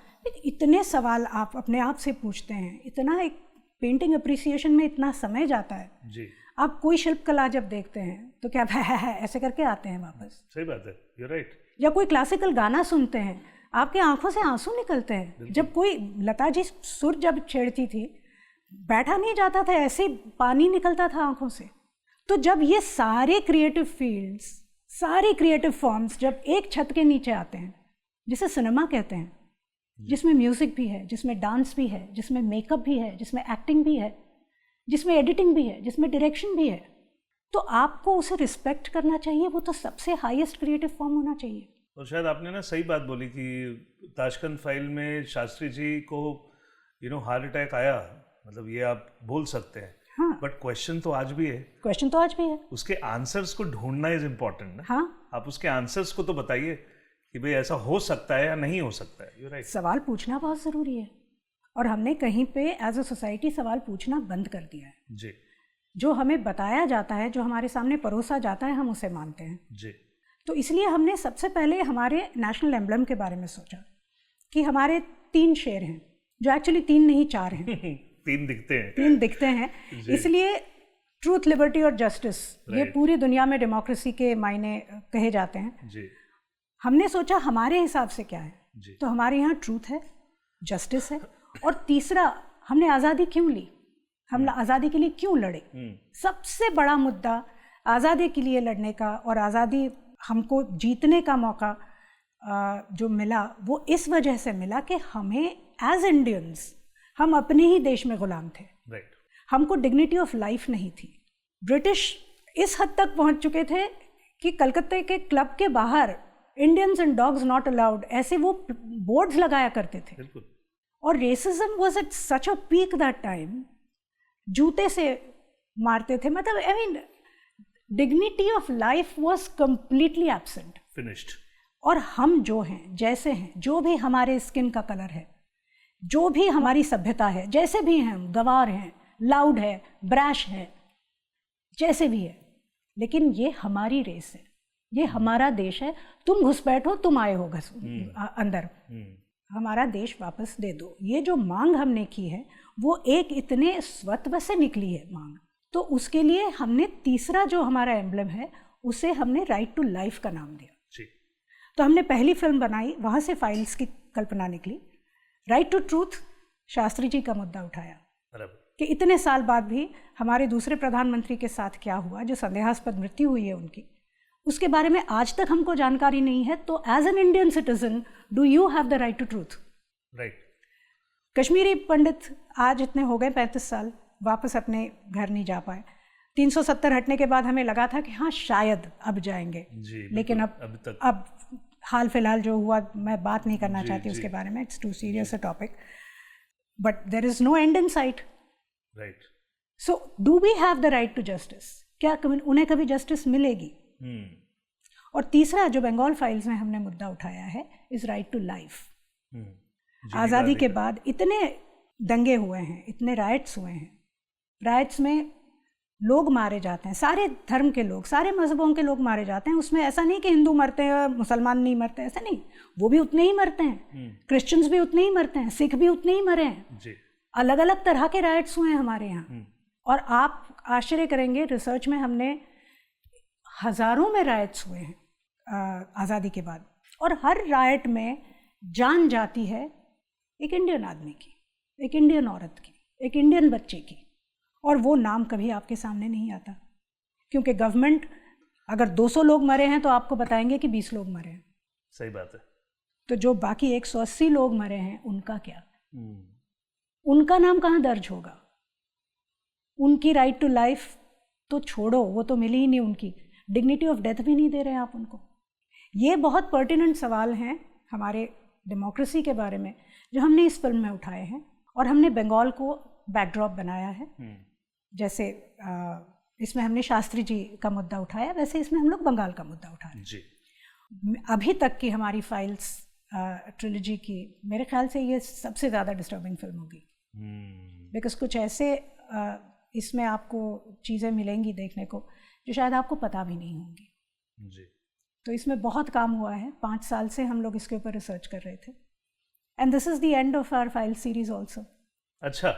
इतने सवाल आप अपने आप से पूछते हैं, इतना एक पेंटिंग अप्रिसिएशन में इतना समय जाता है जी। आप कोई शिल्प कला जब देखते हैं तो क्या ऐसे करके आते हैं वापस। सही बात है, you're right। या कोई क्लासिकल गाना सुनते हैं, आपके आंखों से आंसू निकलते हैं। जब कोई लता जी सुर जब छेड़ती थी, बैठा नहीं जाता था, ऐसे पानी निकलता था आंखों से। तो जब ये सारे क्रिएटिव फील्ड्स, सारे क्रिएटिव फॉर्म्स जब एक छत के नीचे आते हैं, जिसे सिनेमा कहते हैं, जिसमें म्यूज़िक भी है, जिसमें डांस भी है, जिसमें मेकअप भी है, जिसमें एक्टिंग भी है, जिसमें एडिटिंग भी है, जिसमें डायरेक्शन भी है, तो आपको उसे रिस्पेक्ट करना चाहिए। वो तो सबसे हाईएस्ट क्रिएटिव फॉर्म होना चाहिए। और शायद आपने ना सही बात बोली कि ताशकंद फाइल में शास्त्री जी को हार्ट अटैक आया, मतलब ये आप बोल सकते हैं, हाँ, बट क्वेश्चन तो आज भी है। क्वेश्चन तो आज भी है। उसके आंसर्स को ढूंढना इज इम्पोर्टेंट ना। हाँ, आप उसके आंसर्स को तो बताइए कि भाई ऐसा हो सकता है या नहीं हो सकता है। You right. सवाल पूछना बहुत ज़रूरी है, और हमने कहीं पे एज अ सोसाइटी सवाल पूछना बंद कर दिया है। जी जो हमें बताया जाता है, जो हमारे सामने परोसा जाता है, हम उसे मानते हैं। जी। तो इसलिए हमने सबसे पहले हमारे नेशनल एम्बलम के बारे में सोचा कि हमारे 3 शेर हैं, जो एक्चुअली 3 नहीं 4 हैं। 3 दिखते हैं। 3 दिखते हैं, इसलिए ट्रूथ, लिबर्टी और जस्टिस, ये पूरी दुनिया में डेमोक्रेसी के मायने कहे जाते हैं। जी। हमने सोचा हमारे हिसाब से क्या है, जी। तो हमारे यहाँ ट्रूथ है, जस्टिस है, और तीसरा हमने आज़ादी क्यों ली, हम आज़ादी के लिए क्यों लड़े। सबसे बड़ा मुद्दा आज़ादी के लिए लड़ने का और आज़ादी हमको जीतने का मौका जो मिला, वो इस वजह से मिला कि हमें एज इंडियंस, हम अपने ही देश में गुलाम थे। राइट। हमको डिग्निटी ऑफ लाइफ नहीं थी। ब्रिटिश इस हद तक पहुंच चुके थे कि कलकत्ते के क्लब के बाहर Indians and dogs not allowed, ऐसे वो बोर्ड्स लगाया करते थे। बिल्कुल। और racism was at such a peak that time, जूते से मारते थे, मतलब I mean dignity of life was completely absent, finished. और हम जो हैं, जैसे हैं, जो भी हमारे स्किन का कलर है, जो भी हमारी सभ्यता है, जैसे भी हैं, हम गंवार हैं, लाउड है, ब्रैश है, जैसे भी है, लेकिन ये हमारी रेस है, ये हमारा देश है। तुम घुसपैठ हो, तुम आए हो अंदर, हमारा देश वापस दे दो। ये जो मांग हमने की है, वो एक इतने स्वत्व से निकली है मांग। तो उसके लिए हमने तीसरा जो हमारा एम्बलम है, उसे हमने राइट टू लाइफ का नाम दिया। जी। तो हमने पहली फिल्म बनाई, वहाँ से फाइल्स की कल्पना निकली। Right to truth, Shastri ji का मुद्दा उठाया कि इतने साल बाद भी हमारे दूसरे प्रधानमंत्री के साथ क्या हुआ, जो संदेहास्पद मृत्यु हुई है उनकी, उसके बारे में आज तक हमको जानकारी नहीं है। तो as an Indian citizen, do you have the right to truth? Right. Kashmiri Pandit आज इतने हो गए, 35 साल, वापस अपने घर नहीं जा पाए। 370 हटने के बाद हमें लगा था कि हाँ शायद अब जाएंगे, लेकिन अब हाल फिलहाल जो हुआ, मैं बात नहीं करना चाहती उसके बारे में, it's too serious a topic, but there is no end in sight. Right. So do we have the right to justice? क्या उन्हें कभी जस्टिस मिलेगी? और तीसरा जो बंगाल फाइल्स में हमने मुद्दा उठाया है, इज राइट टू लाइफ। आज़ादी के बाद इतने दंगे हुए हैं, इतने राइट्स हुए हैं, राइट्स में लोग मारे जाते हैं, सारे धर्म के लोग, सारे मजहबों के लोग मारे जाते हैं। उसमें ऐसा नहीं कि हिंदू मरते हैं और मुसलमान नहीं मरते, ऐसा नहीं, वो भी उतने ही मरते हैं, क्रिश्चियंस भी उतने ही मरते हैं, सिख भी उतने ही मरे हैं जी। अलग अलग तरह के राइट्स हुए हैं हमारे यहाँ। और आप आश्चर्य करेंगे, रिसर्च में हमने हज़ारों में राइट्स हुए हैं आज़ादी के बाद, और हर राइट में जान जाती है एक इंडियन आदमी की, एक इंडियन औरत की, एक इंडियन बच्चे की, और वो नाम कभी आपके सामने नहीं आता, क्योंकि गवर्नमेंट अगर 200 लोग मरे हैं तो आपको बताएंगे कि 20 लोग मरे हैं। सही बात है। तो जो बाकी 180 लोग मरे हैं, उनका क्या? उनका नाम कहाँ दर्ज होगा? उनकी राइट टू लाइफ तो छोड़ो, वो तो मिली ही नहीं, उनकी डिग्निटी ऑफ डेथ भी नहीं दे रहे हैं आप उनको। ये बहुत पर्टिनेंट सवाल हैं हमारे डेमोक्रेसी के बारे में, जो हमने इस फिल्म में उठाए हैं, और हमने बंगाल को बैकड्रॉप बनाया है। जैसे इसमें हमने शास्त्री जी का मुद्दा उठाया, वैसे इसमें हम लोग बंगाल का मुद्दा उठा रहे हैं। अभी तक की हमारी फाइल्स ट्रिलॉजी की, मेरे ख्याल से ये सबसे ज़्यादा डिस्टर्बिंग फिल्म होगी, बिकॉज कुछ ऐसे इसमें आपको चीज़ें मिलेंगी देखने को जो शायद आपको पता भी नहीं होंगी जी। तो इसमें बहुत काम हुआ है, 5 साल से हम लोग इसके ऊपर रिसर्च कर रहे थे, and this is the end of our file series also. अच्छा।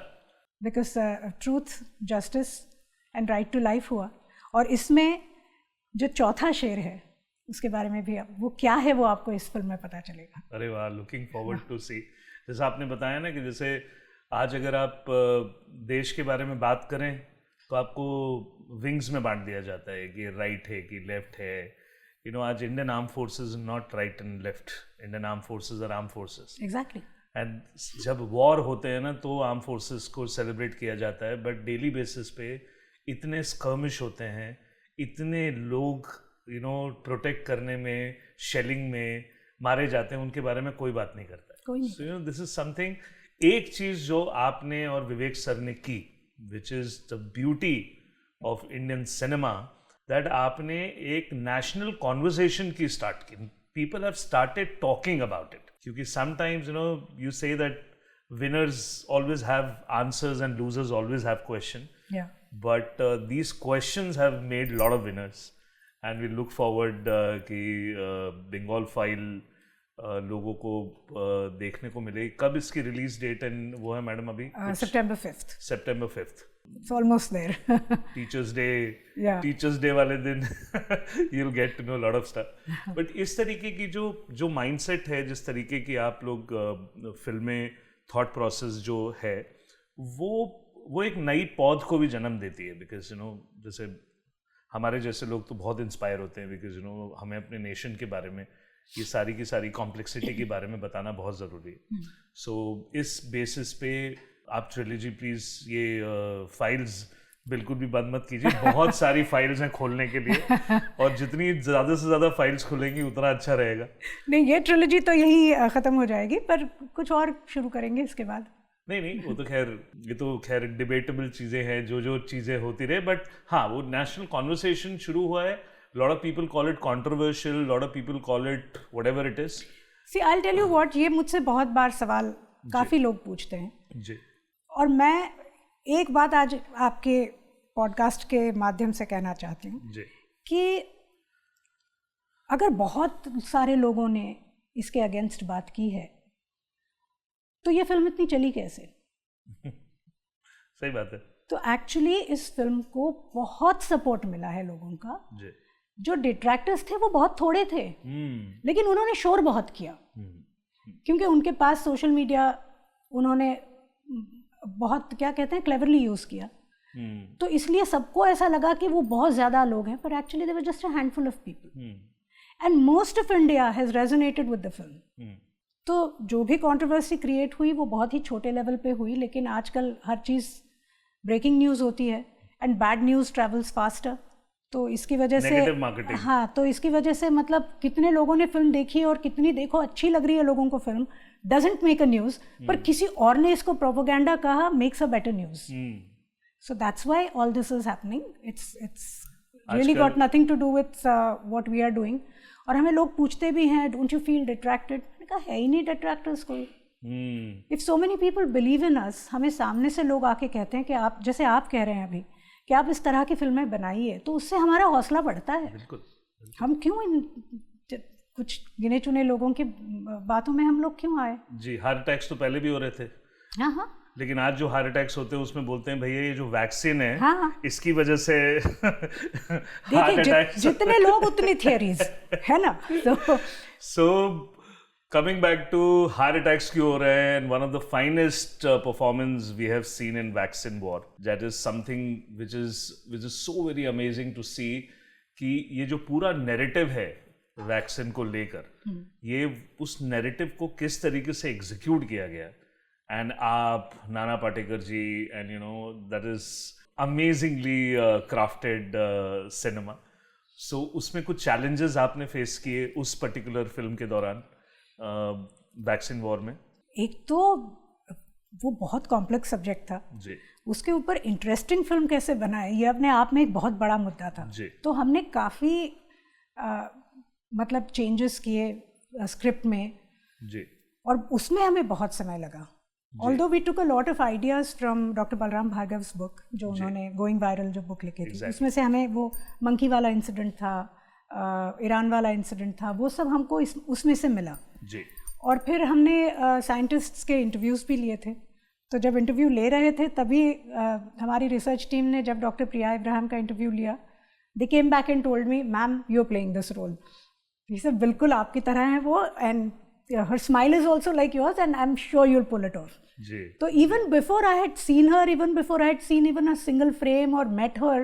Because truth, justice and right to life हुआ, और इसमें जो चौथा शेर है उसके बारे में भी, वो क्या है वो आपको इस फिल्म में पता चलेगा। अरे वाह, लुकिंग फॉरवर्ड टू सी। जैसे आपने बताया ना कि जैसे आज अगर आप देश के बारे में बात करें तो आपको विंग्स में बांट दिया जाता है कि राइट है कि लेफ्ट है। आज Indian arm forces not right and left, Indian arm forces are arm forces. Exactly. And जब वॉर होते हैं ना तो आर्म फोर्सेस को सेलिब्रेट किया जाता है, बट डेली बेसिस पे इतने स्कर्मिश होते हैं, इतने लोग प्रोटेक्ट करने में, शेलिंग में मारे जाते हैं, उनके बारे में कोई बात नहीं करता है। कोई नहीं। दिस इज समथिंग एक चीज जो आपने और विवेक सर ने की, which is the beauty of Indian cinema, that आपने एक नेशनल कॉन्वर्सेशन की स्टार्ट की. People have started talking about it, क्योंकि sometimes you say that winners always have answers and losers always have question. Yeah. But these questions have made a lot of winners, and we look forward कि Bengal file लोगों को देखने को मिले. कब इसकी release date and वो है मैडम अभी? September 5th. September 5th. It's almost there. Teachers Day. Yeah. Teachers Day वाले दिन you'll get to know a lot of stuff. But इस तरीके की जो माइंडसेट है, जिस तरीके की आप लोग फिल्में, थॉट प्रोसेस जो है, वो एक नई पौध को भी जन्म देती है. बिकॉज जैसे हमारे जैसे लोग तो बहुत इंस्पायर होते हैं, बिकॉज हमें अपने नेशन के बारे में, ये सारी की सारी कॉम्प्लेक्सिटी के बारे में बताना बहुत ज़रूरी है. सो इस बेसिस पे आप ट्रिलॉजी प्लीज़ ये फाइल्स बिल्कुल भी बंद मत कीजिए. बहुत सारी फाइल्स हैं खोलने के लिए, और जितनी ज़्यादा से ज़्यादा फाइल्स खुलेंगी उतना अच्छा रहेगा. नहीं, ये ट्रिलॉजी तो यही ख़त्म हो जाएगी, पर कुछ और शुरू करेंगे इसके बाद. नहीं, वो तो खैर डिबेटेबल चीज़ें हैं, जो चीज़ें होती रहे. बट हाँ, वो नेशनल कॉन्वर्सेशन शुरू हुआ है. Lot of people call it controversial, lot of people call it whatever it is. See I will tell you what, ये मुझसे बहुत बार सवाल काफ़ी लोग पूछते हैं जी. और मैं एक बात आज आपके पॉडकास्ट के माध्यम से कहना चाहती हूँ कि अगर बहुत सारे लोगों ने इसके अगेंस्ट बात की है तो ये फिल्म इतनी चली कैसे? सही बात है. तो एक्चुअली इस फिल्म को बहुत सपोर्ट मिला है लोगों का. जो डिट्रैक्टर्स थे वो बहुत थोड़े थे, लेकिन उन्होंने शोर बहुत किया, क्योंकि उनके पास सोशल मीडिया उन्होंने बहुत, क्या कहते हैं, क्लेवरली यूज़ किया. तो इसलिए सबको ऐसा लगा कि वो बहुत ज़्यादा लोग हैं, पर actually they were just a handful of people, and most of India has resonated with the film. तो जो भी कंट्रोवर्सी क्रिएट हुई वो बहुत ही छोटे लेवल पे हुई, लेकिन आजकल हर चीज़ ब्रेकिंग न्यूज़ होती है, and bad news travels faster. तो इसकी वजह से, हाँ, तो इसकी वजह से मतलब कितने लोगों ने फिल्म देखी और कितनी, देखो अच्छी लग रही है लोगों को film, doesn't make a news, पर किसी और ने इसको प्रोपोगेंडा कहा, makes a better news. So that's why all this is happening. It's really got nothing to do with what we are doing. और हमें लोग पूछते भी हैं, don't you feel detracted? मैंने कहा है ही नहीं detractors कोई. If so many people believe in us, हमें सामने से लोग आके कहते हैं कि आप, जैसे आप कह रहे हैं अभी कि आप इस तरह की फिल्में बनाइए, तो उससे हमारा हौसला बढ़ता है. बिल्कुल. हम क्यों इन कुछ गिने चुने लोगों की बातों में हम लोग क्यों आए? जी, हार्ट अटैक्स तो पहले भी हो रहे थे. हाँ, लेकिन आज जो हार्ट अटैक्स होते हैं उसमें बोलते हैं भैया ये जो वैक्सीन है, हाँ, इसकी वजह से हार्ट अटैक. जितने लोग उतनी थियरीज है ना. So coming back to heart attacks क्यों हो रहे हैं, and one of the finest performance we have seen in vaccine war, that is something which is so very amazing to see कि ये जो पूरा नैरेटिव है वैक्सीन को लेकर, ये उस नैरेटिव को किस तरीके से एग्जीक्यूट किया गया. And Nana Patekar ji, and that is amazingly crafted cinema. So उसमें कुछ challenges आपने face किए उस particular film के दौरान वैक्सीन वॉर में? एक तो वो बहुत कॉम्प्लेक्स सब्जेक्ट था जी. उसके ऊपर इंटरेस्टिंग फिल्म कैसे बनाए, ये अपने आप में एक बहुत बड़ा मुद्दा था जी. तो हमने काफ़ी मतलब चेंजेस किए स्क्रिप्ट में जी, और उसमें हमें बहुत समय लगा. Although we took a lot of ideas from Dr. Balram Bhargav's book, जो उन्होंने Going Viral जो बुक लिखी थी, उसमें से हमें वो मंकी वाला इंसिडेंट था, ईरान वाला इंसिडेंट था, वो सब हमको उसमें से मिला जी. और फिर हमने साइंटिस्ट्स के इंटरव्यूज़ भी लिए थे. तो जब इंटरव्यू ले रहे थे तभी हमारी रिसर्च टीम ने जब डॉक्टर प्रिया इब्राहिम का इंटरव्यू लिया, they came back and told me, ma'am you are playing this role. ये सब बिल्कुल आपकी तरह है वो, and her smile is also like yours and I'm sure you'll pull it off. जी. तो even before I had seen her, even before I had seen even a single frame or met her,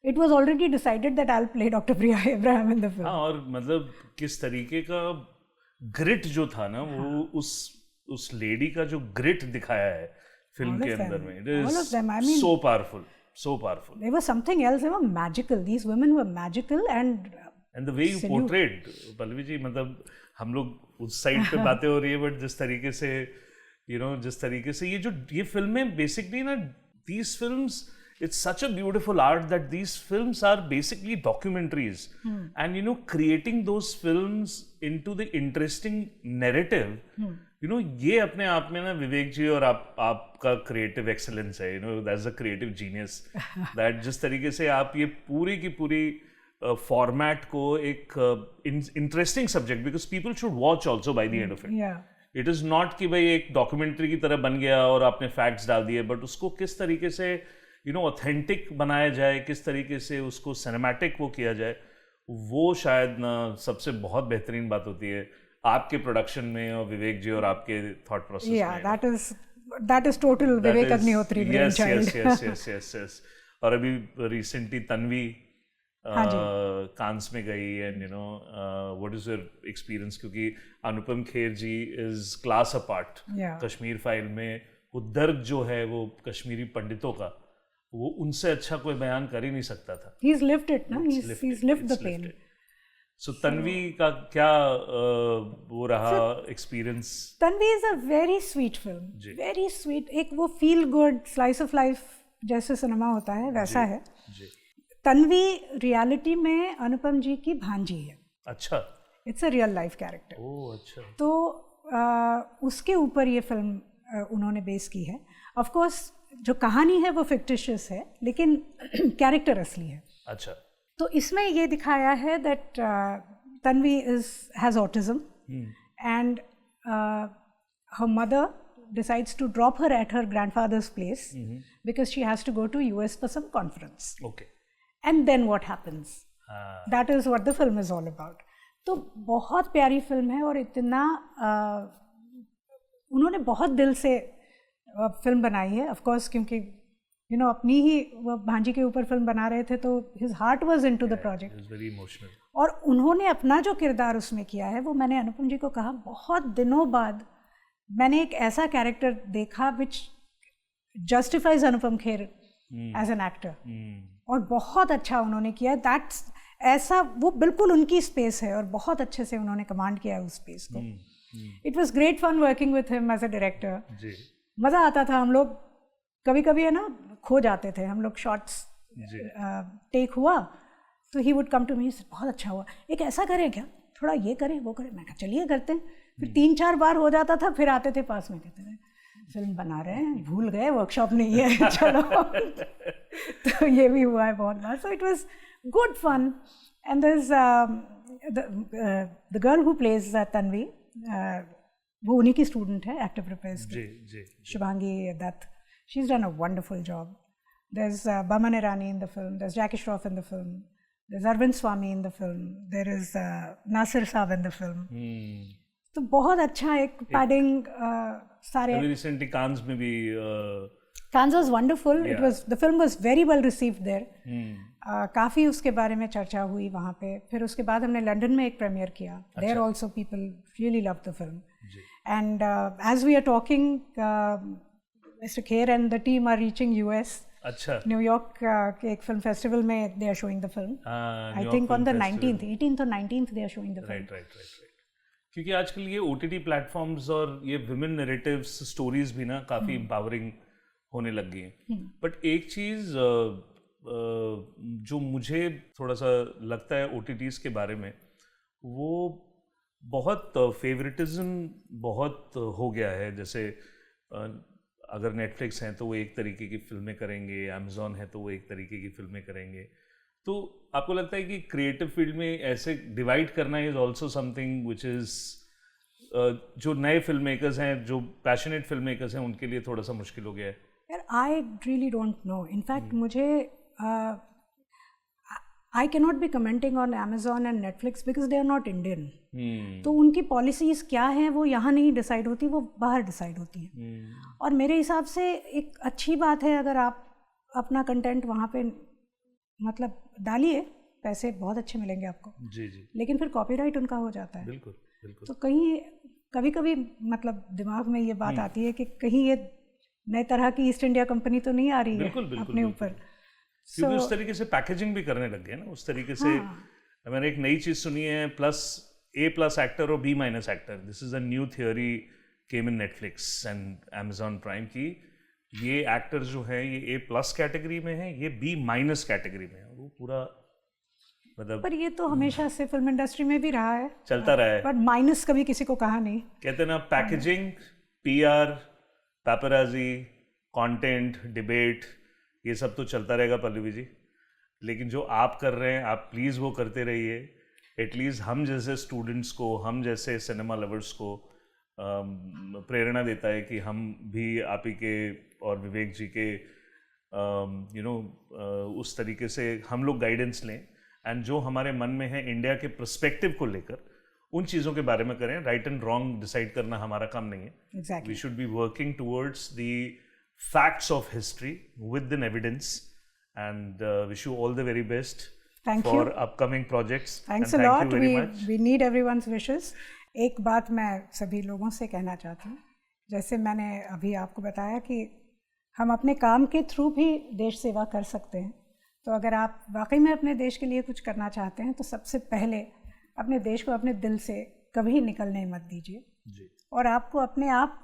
it was already decided that I'll play Dr. Priya Abraham in the film. हाँ, और मतलब किस तरीके का grit जो था ना, वो उस लेडी का जो ग्रिट दिखाया है फिल्म के अंदर में, it is so powerful, so powerful. They were something else. They were magical. These women were magical and the way you portrayed, Pallavi ji, मतलब हम लोग उस साइड पे बातें हो रही है, बट जिस तरीके से जिस तरीके से ये फिल्में बेसिकली ना, these films, it's such a beautiful art that these films are basically documentaries. And creating those films into the interesting narrative, ये अपने आप में ना विवेक जी और आपका क्रिएटिव एक्सेलेंस है. That's a creative genius. that जिस तरीके से आप ये पूरी की पूरी फॉर्मेट को एक interesting subject, because people should watch also by the end of it. It is not कि भाई एक डॉक्यूमेंट्री की तरह बन गया और आपने फैक्ट्स डाल दिए, बट उसको किस तरीके से ऑथेंटिक बनाया जाए, किस तरीके से उसको सिनेमैटिक वो किया जाए, वो शायद ना सबसे बहुत बेहतरीन बात होती है आपके प्रोडक्शन में और विवेक जी और आपके थॉट प्रोसेस में. that is total Vivek Agnihotri brainchild. yes. और अभी रिसेंटली तन्वी कांस में गई, and what is your experience, क्योंकि Anupam Kher ji is class apart. Kashmir file में वो दर्द जो है वो कश्मीरी पंडितों का, वो उनसे अच्छा कोई बयान कर ही नहीं सकता था. he's lived it, no? he's lived the pain. So Tanvi का क्या वो रहा experience? Tanvi is a very sweet film, very sweet. एक वो feel good slice of life जैसे सिनेमा होता है वैसा है. तन्वी रियलिटी में अनुपम जी की भांजी है. अच्छा. It's a real life character. Oh अच्छा. तो उसके ऊपर ये फिल्म उन्होंने बेस की है. ऑफ कोर्स जो कहानी है वो फिक्टिशियस है, लेकिन कैरेक्टर असली है. अच्छा. तो इसमें ये दिखाया है that Tanvi has autism and her mother decides to drop her at her grandfather's place because she has to go to US for some conference. Okay. And then what happens? That is what the film is all about. तो बहुत प्यारी film है और इतना उन्होंने बहुत दिल से फिल्म बनाई है. ऑफ कोर्स क्योंकि अपनी ही वो भांजी के ऊपर फिल्म बना रहे थे, तो his heart was into the project. और उन्होंने अपना जो किरदार उसमें किया है, वो मैंने अनुपम जी को कहा, बहुत दिनों बाद मैंने एक ऐसा कैरेक्टर देखा which justifies Anupam Kher as an actor. और बहुत अच्छा उन्होंने किया. दैट्स ऐसा वो बिल्कुल उनकी स्पेस है और बहुत अच्छे से उन्होंने कमांड किया है उस स्पेस को. It was great fun working with him as a director. मज़ा आता था. हम लोग कभी कभी है ना खो जाते थे हम लोग. शॉर्ट्स टेक हुआ तो he would come to me, बहुत अच्छा हुआ, एक ऐसा करें क्या, थोड़ा ये करें वो करें. मैं कहा चलिए करते हैं. फिर 3-4 बार हो जाता था, फिर आते थे पास में, कहते थे फिल्म बना रहे हैं, भूल गए वर्कशॉप नहीं है, चलो. तो ये भी हुआ है बहुत बार. So it was good fun. And there is the girl who plays Tanvi, वो उन्हीं की स्टूडेंट है, एक्टिव रिपेयर्स की, Shubhangi Dutt. She is done a wonderful job. There is Boman Irani in the film, there is Jackie Shroff in the film, there is Arvind Swamy in the film, there is Naseer sahab in the film. तो बहुत अच्छा एक padding सारे. Recently Cannes में भी Cannes was wonderful. It was, the film was very well received there. काफ़ी उसके बारे में चर्चा हुई वहाँ पे. फिर उसके बाद हमने लंदन में एक प्रीमियर किया. There also people really love the film. And as we are talking, mister Kher and the team are reaching US. अच्छा. न्यूयॉर्क के एक फिल्म फेस्टिवल में they are showing the film. I think on the 19th, 18th और 19th they are showing the film. Right. क्योंकि आजकल ये OTT platforms और ये विमेन नैरेटिव्स स्टोरीज भी ना काफ़ी एम्पावरिंग होने लग गई हैं. बट एक चीज़ जो मुझे थोड़ा सा लगता है OTTs के बारे में, वो बहुत फेवरेटिज्म बहुत हो गया है. जैसे अगर नेटफ्लिक्स हैं तो वो एक तरीके की फिल्में करेंगे, अमेज़ॉन है तो वो एक तरीके की फिल्में करेंगे. तो आपको लगता है कि क्रिएटिव फील्ड में ऐसे डिवाइड करना is also something which is, जो नए फिल्म मेकर्स हैं, जो पैशनेट फिल्म मेकर्स हैं, उनके लिए थोड़ा सा मुश्किल हो गया है? यार I really don't know. In fact मुझे I can not be commenting on Amazon and Netflix because they are not Indian. तो उनकी पॉलिसीज़ क्या हैं वो यहाँ नहीं डिसाइड होती, वो बाहर डिसाइड होती हैं. और मेरे हिसाब से एक अच्छी बात है अगर आप अपना कंटेंट वहाँ पे मतलब डालिए, पैसे बहुत अच्छे मिलेंगे आपको. जी. लेकिन फिर कॉपीराइट उनका हो जाता है. बिल्कुल. तो कहीं कभी कभी मतलब दिमाग में ये बात आती है कि कहीं ये नई तरह की ईस्ट इंडिया कंपनी तो नहीं आ रही है अपने ऊपर. क्योंकि उस तरीके से पैकेजिंग भी करने लग गए ना उस तरीके से. मैंने एक नई चीज़ सुनी है, +A+ एक्टर और B- actor. This is a new theory came in Netflix and Amazon prime की, ये एक्टर्स जो हैं ये A+ कैटेगरी में हैं, ये B- कैटेगरी में है। वो पूरा मतलब, पर ये तो हमेशा से फिल्म इंडस्ट्री में भी रहा है, चलता रहा है, पर माइनस कभी किसी को कहा नहीं। कहते हैं ना, packaging, PR, paparazzi, content, debate, ये सब तो चलता रहेगा पल्लवी जी, लेकिन जो आप कर रहे हैं आप प्लीज़ वो करते रहिए। एटलीस्ट हम जैसे स्टूडेंट्स को, हम जैसे सिनेमा लवर्स को प्रेरणा देता है कि हम भी आप ही के और विवेक जी के उस तरीके से हम लोग गाइडेंस लें, एंड जो हमारे मन में है इंडिया के पर्सपेक्टिव को लेकर उन चीज़ों के बारे में करें। राइट एंड रॉन्ग डिसाइड करना हमारा काम नहीं है। We should be working towards the facts of history with an evidence, and wish you all the very best for upcoming projects. Thanks a lot, we need everyone's wishes. एक बात मैं सभी लोगों से कहना चाहती हूँ, जैसे मैंने अभी आपको बताया कि हम अपने काम के थ्रू भी देश सेवा कर सकते हैं, तो अगर आप वाकई में अपने देश के लिए कुछ करना चाहते हैं तो सबसे पहले अपने देश को अपने दिल से कभी निकलने मत दीजिए जी। और आपको अपने आप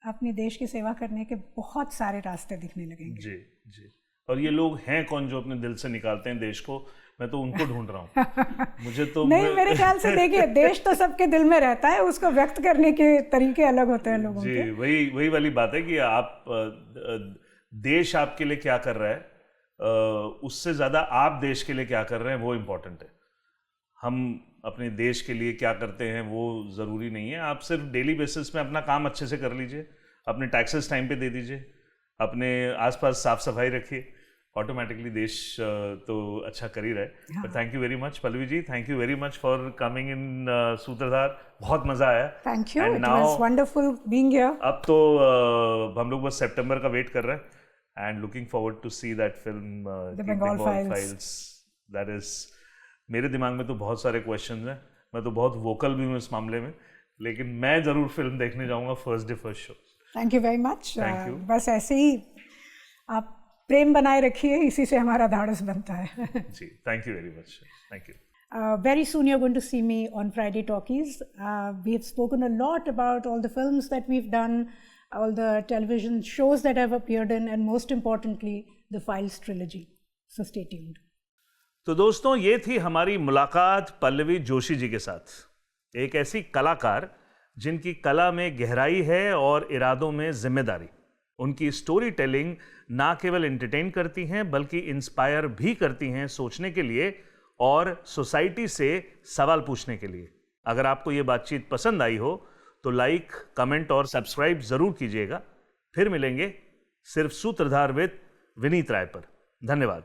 अपने देश की सेवा करने के बहुत सारे रास्ते दिखने लगेंगे जी जी। और ये लोग हैं कौन जो अपने दिल से निकालते हैं देश को? मैं तो उनको ढूंढ रहा हूँ। मुझे तो नहीं, मेरे ख्याल से देखिए, देश तो सबके दिल में रहता है, उसको व्यक्त करने के तरीके अलग होते हैं लोगों के। वही वाली बात है कि आप देश आपके लिए क्या कर रहा है, उससे ज़्यादा आप देश के लिए क्या कर रहे हैं वो इम्पोर्टेंट है। हम अपने देश के लिए क्या करते हैं वो ज़रूरी नहीं है। आप सिर्फ डेली बेसिस में अपना काम अच्छे से कर लीजिए, अपने टैक्सेस टाइम पे दे दीजिए, अपने आसपास साफ सफाई रखिए, ऑटोमेटिकली देश तो अच्छा कर ही रहा है। But thank you very much Pallavi ji, thank you very much for coming in Sutradhar, बहुत मज़ा आया। Thank you, it was wonderful being here. अब तो हम लोग बस सितंबर का वेट कर रहे हैं, and looking forward to see that film, The Bengal Files. That is, मेरे दिमाग में तो बहुत सारे क्वेश्चंस हैं, मैं तो बहुत वोकल भी हूँ इस मामले में, लेकिन मैं ज़रूर फिल्म देखने जाऊँगा first day first show. Thank you very much. बस ऐसे ही आप प्रेम बनाए रखिए, इसी से हमारा धाड़स बनता है। जी, thank you very much, thank you. Very soon you're going to see me on Friday Talkies. We have spoken a lot about all the films that we've done, all the television shows that I've appeared in, and most importantly, the Files trilogy. So stay tuned. तो दोस्तों, ये थी हमारी मुलाकात पल्लवी जोशी जी के साथ, एक ऐसी कलाकार जिनकी कला में गहराई है और इरादों में जिम्मेदारी। उनकी स्टोरी टेलिंग ना केवल एंटरटेन करती हैं बल्कि इंस्पायर भी करती हैं सोचने के लिए और सोसाइटी से सवाल पूछने के लिए। अगर आपको ये बातचीत पसंद आई हो तो लाइक, कमेंट और सब्सक्राइब जरूर कीजिएगा। फिर मिलेंगे सिर्फ सूत्रधार विद विनीत राय पर। धन्यवाद।